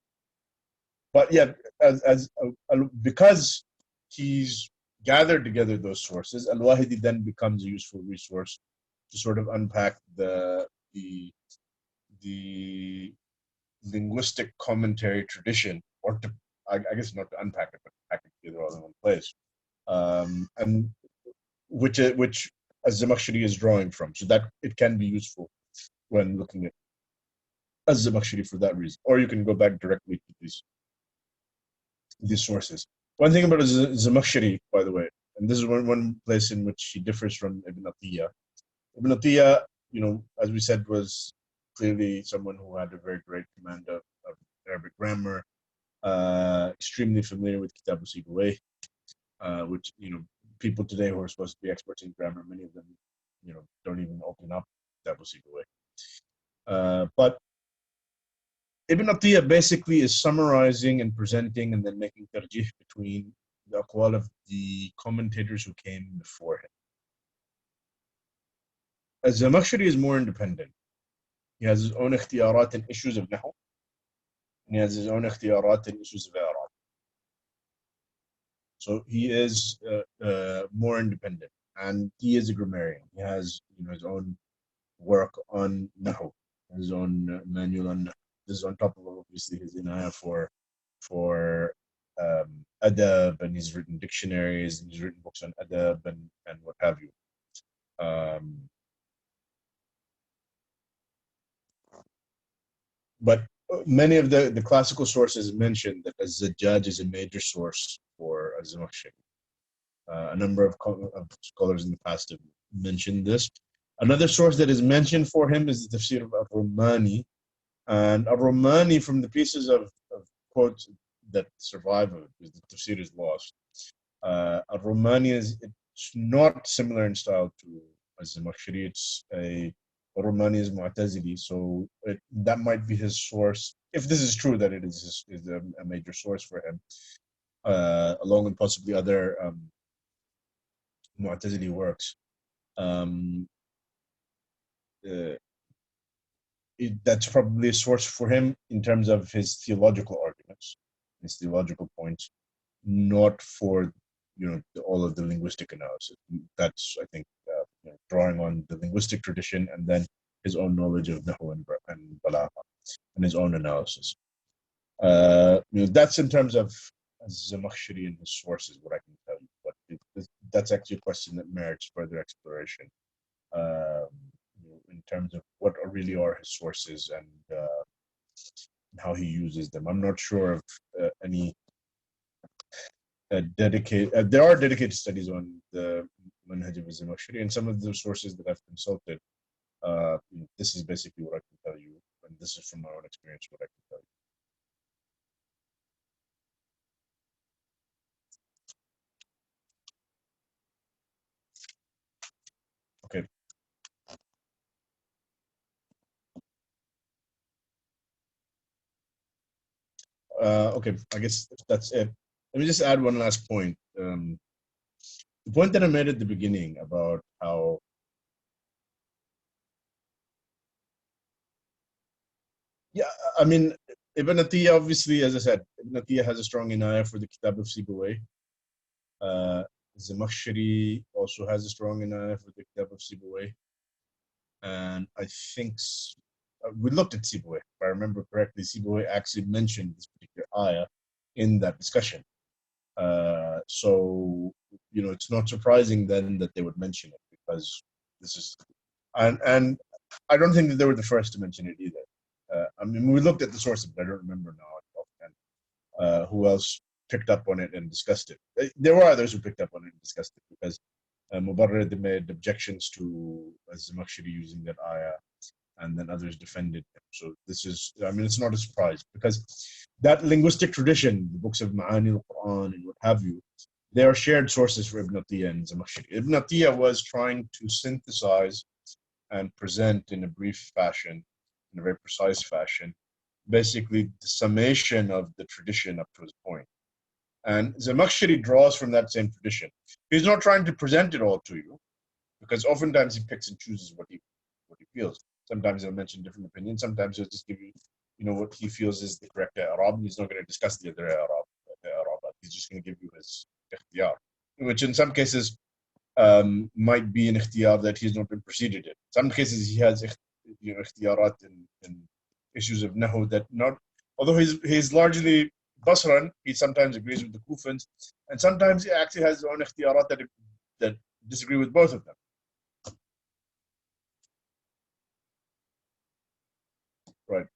Speaker 1: But yeah, because he's gathered together those sources, al-Wahidi then becomes a useful resource to sort of unpack the linguistic commentary tradition, or to, I guess not to unpack it, but pack it together all in one place, and which al-Zamakhshari is drawing from, so that it can be useful when looking at al-Zamakhshari for that reason. Or you can go back directly to these sources. One thing about al-Zamakhshari, by the way, and this is one place in which he differs from Ibn Atiyah. Ibn Atiyah, as we said, was clearly someone who had a very great command of Arabic grammar, extremely familiar with Kitab al-Sibawayh, which people today who are supposed to be experts in grammar, many of them don't even open up Kitab al-Sibawayh. But Ibn Atiyah basically is summarizing and presenting and then making tarjih between the aqwal of the commentators who came before him. Al-Zamakhshari is more independent. He has his own ikhtiyarat in issues of nahu, and he has his own ikhtiyarat in issues of i'rab. So he is more independent, and he is a grammarian. He has his own work on nahu, his own manual on nahu. This is on top of obviously his inayah for adab, and he's written dictionaries, and he's written books on adab and what have you. But many of the classical sources mention that al-Zajjaj is a major source for al-Zamakhshari. A number of scholars in the past have mentioned this. Another source that is mentioned for him is the Tafsir of al-Rumani. And al-Rumani, from the pieces of quotes that survive of it, because the tafsir is lost. Al-Rumani it's not similar in style to al-Zamakhshari. It's Rumani is Mu'tazili, so that might be his source. If this is true, that it is a major source for him, along with possibly other Mu'tazili works. That's probably a source for him in terms of his theological arguments, his theological points, not for all of the linguistic analysis. That's, I think, drawing on the linguistic tradition and then his own knowledge of Nahu and Balagha and his own analysis. That's in terms of al-Zamakhshari and his sources, what I can tell you. But that's actually a question that merits further exploration. In terms of what really are his sources and how he uses them. I'm not sure of any dedicated. There are dedicated studies on the manhaj of al-Zamakhshari, and some of the sources that I've consulted. This is basically what I can tell you, and this is from my own experience what I can tell you. Okay. Okay, I guess that's it. Let me just add one last point. The point that I made at the beginning about how I mean, Ibn Atiyah, obviously, as I said, Ibn Atiyah has a strong inayah for the Kitab of Sibawayh. Zamakhshari also has a strong inayah for the Kitab of Sibawayh. And I think we looked at Sibawayh. If I remember correctly, Sibawayh actually mentioned this particular ayah in that discussion. So, it's not surprising then that they would mention it, because this is, and I don't think that they were the first to mention it either. I mean, we looked at the sources, but I don't remember now who else picked up on it and discussed it. There were others who picked up on it and discussed it, because Mubarrid made objections to al-Zamakhshari using that ayah, and then others defended him. So this is, I mean, it's not a surprise, because that linguistic tradition, the books of Ma'ani al-Quran and what have you, they are shared sources for Ibn Atiyah and Zamakhshari. Ibn Atiyah was trying to synthesize and present in a brief fashion, in a very precise fashion, basically the summation of the tradition up to his point. And Zamakhshari draws from that same tradition. He's not trying to present it all to you, because oftentimes he picks and chooses what he feels. Sometimes he'll mention different opinions. Sometimes he'll just give you, what he feels is the correct i'rab. He's not going to discuss the other i'rab. He's just going to give you his ikhtiyar, which in some cases might be an ikhtiyar that he's not been preceded in. Some cases he has ikhtiyarat in issues of nahu that not, although he's largely Basran, he sometimes agrees with the Kufans, and sometimes he actually has his own ikhtiyarat that disagree with both of them. Right.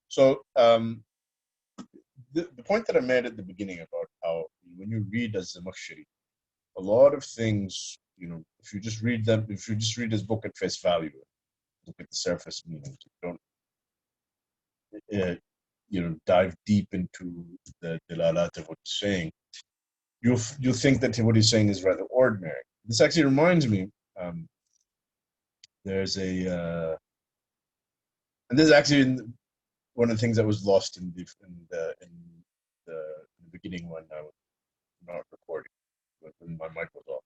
Speaker 1: So the point that I made at the beginning about how when you read al-Zamakhshari, a lot of things, if you just read his book at face value, look at the surface meanings, don't dive deep into the dalalat of what he's saying, you'll think that what he's saying is rather ordinary. This actually reminds me, there's and this is actually one of the things that was lost in the beginning when I was not recording, when my mic was off.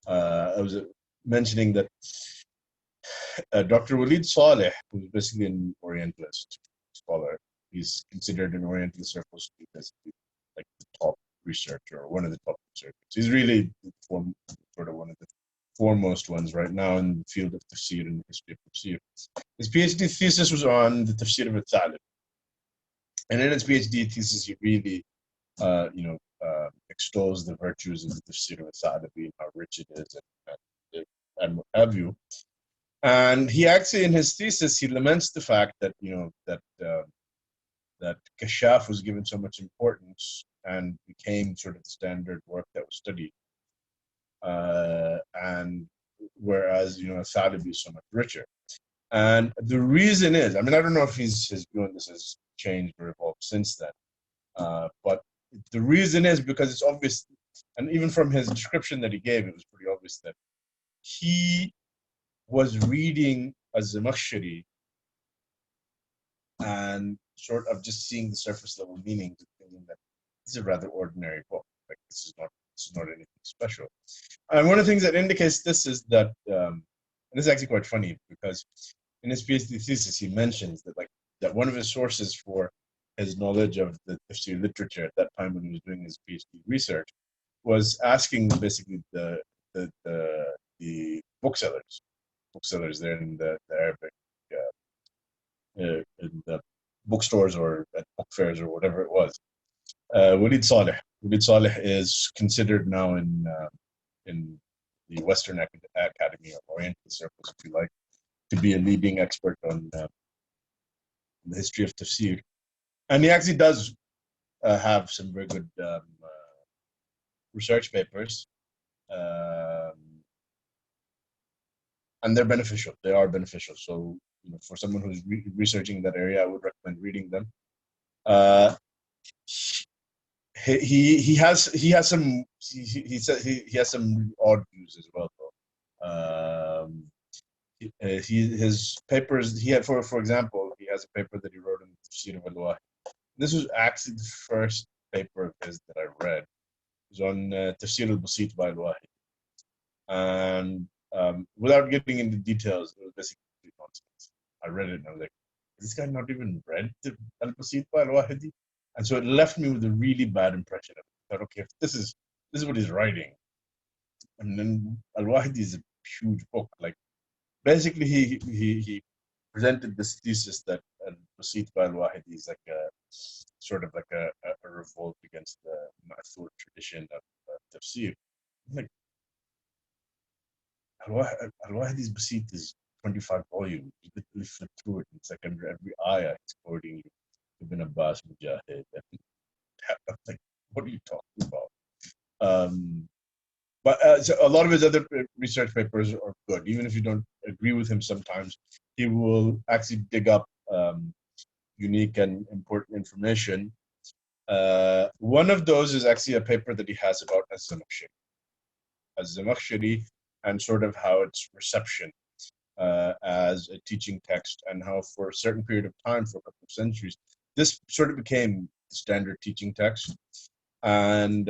Speaker 1: I was mentioning that Dr. Walid Saleh, who's basically an Orientalist scholar, he's considered in Oriental circles to be basically like the top researcher, or one of the top researchers. He's really sort of one of the foremost ones right now in the field of Tafsir and the history of Tafsir. His PhD thesis was on the Tafsir of al-Thalib. And in his PhD thesis, he really, extols the virtues of the Tafsir of al-Thalabi and how rich it is and what have you. And he actually, in his thesis, he laments the fact that that Kashshaf was given so much importance and became sort of the standard work that was studied, and whereas Thalabi is so much richer. And the reason is, I mean, I don't know if his view on this has changed or evolved since then, but the reason is because it's obvious, and even from his description that he gave, it was pretty obvious that he was reading al-Zamakhshari and sort of just seeing the surface level meanings, thinking that this is a rather ordinary book. Like this is not anything special. And one of the things that indicates this is that, and this is actually quite funny because in his PhD thesis he mentions that that one of his sources for his knowledge of the Tafsir literature at that time when he was doing his PhD research was asking basically the booksellers there in the Arabic. In the bookstores or at book fairs or whatever it was. Walid Saleh. Walid Saleh is considered now in the Western Academy or Oriental circles, if you like, to be a leading expert on the history of tafsir. And he actually does have some very good research papers. And they're beneficial. They are beneficial. So, for someone who's researching that area, I would recommend reading them. He has some he has some odd views as well. Though. His papers he had for example he has a paper that he wrote in Tafsir al-Wahid. This was actually the first paper of his that I read. It was on Tafsir al-Basit by al-Wahid, and without getting into details, it was basically nonsense. I read it and I was like, this guy not even read the al-Basit by al-Wahidi? And so it left me with a really bad impression of it. I thought, okay, if this is what he's writing, and then al-Wahidi is a huge book. Like basically he presented this thesis that al-Basit by al-Wahidi is like a sort of like a revolt against the Ma'thur tradition of tafsir. Like al-Wahidi's Basit is 25 volumes. You literally flip through it. It's like under every ayah, it's quoting Ibn Abbas, Mujahid. Like, what are you talking about? But so a lot of his other research papers are good. Even if you don't agree with him sometimes, he will actually dig up unique and important information. One of those is actually a paper that he has about al-Zamakhshari. Al-Zamakhshari and sort of how its reception as a teaching text, and how for a certain period of time, for a couple of centuries, this sort of became the standard teaching text. And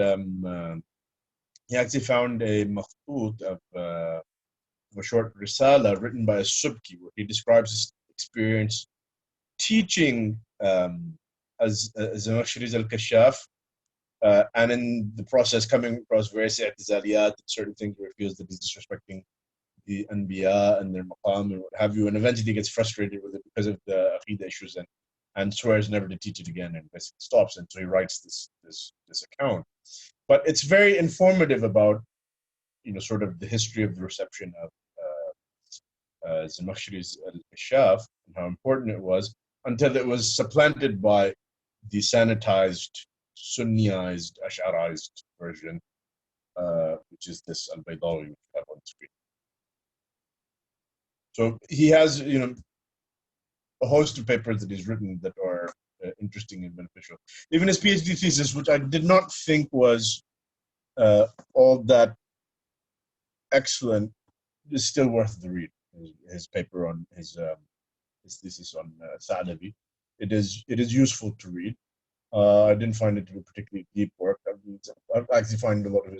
Speaker 1: he actually found a makhtut of a short risala written by a subki, where he describes his experience teaching al-Zamakhshari's al-Kashshaf, and in the process coming across various i'tizaliyat, certain things where he feels that he's disrespecting the Anbiya and their maqam and what have you, and eventually gets frustrated with it because of the Aqidah issues, and swears never to teach it again, and basically stops. And so he writes this account. But it's very informative about sort of the history of the reception of Zamakhshari's al-Kashshaf and how important it was, until it was supplanted by the sanitized, Sunniized, Ash'arized version, which is this al-Baydawi, which we have on the screen. So he has, a host of papers that he's written that are interesting and beneficial. Even his PhD thesis, which I did not think was all that excellent, is still worth the read. His paper on his thesis on Sa'dawi. It is useful to read. I didn't find it to be particularly deep work. I've actually found a lot of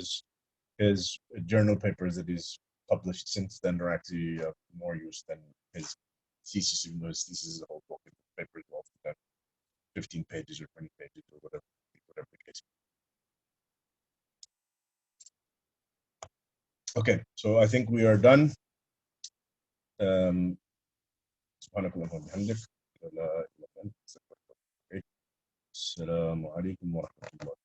Speaker 1: his journal papers that he's published since then are actually more use than his thesis, even though his thesis is a whole book and the paper is often 15 pages or 20 pages or whatever the case. Okay, so I think we are done. سبحانك اللهم وبحمدك لا إله إلا أنت أستغفرك وأتوب إليك. السلام عليكم ورحمة الله.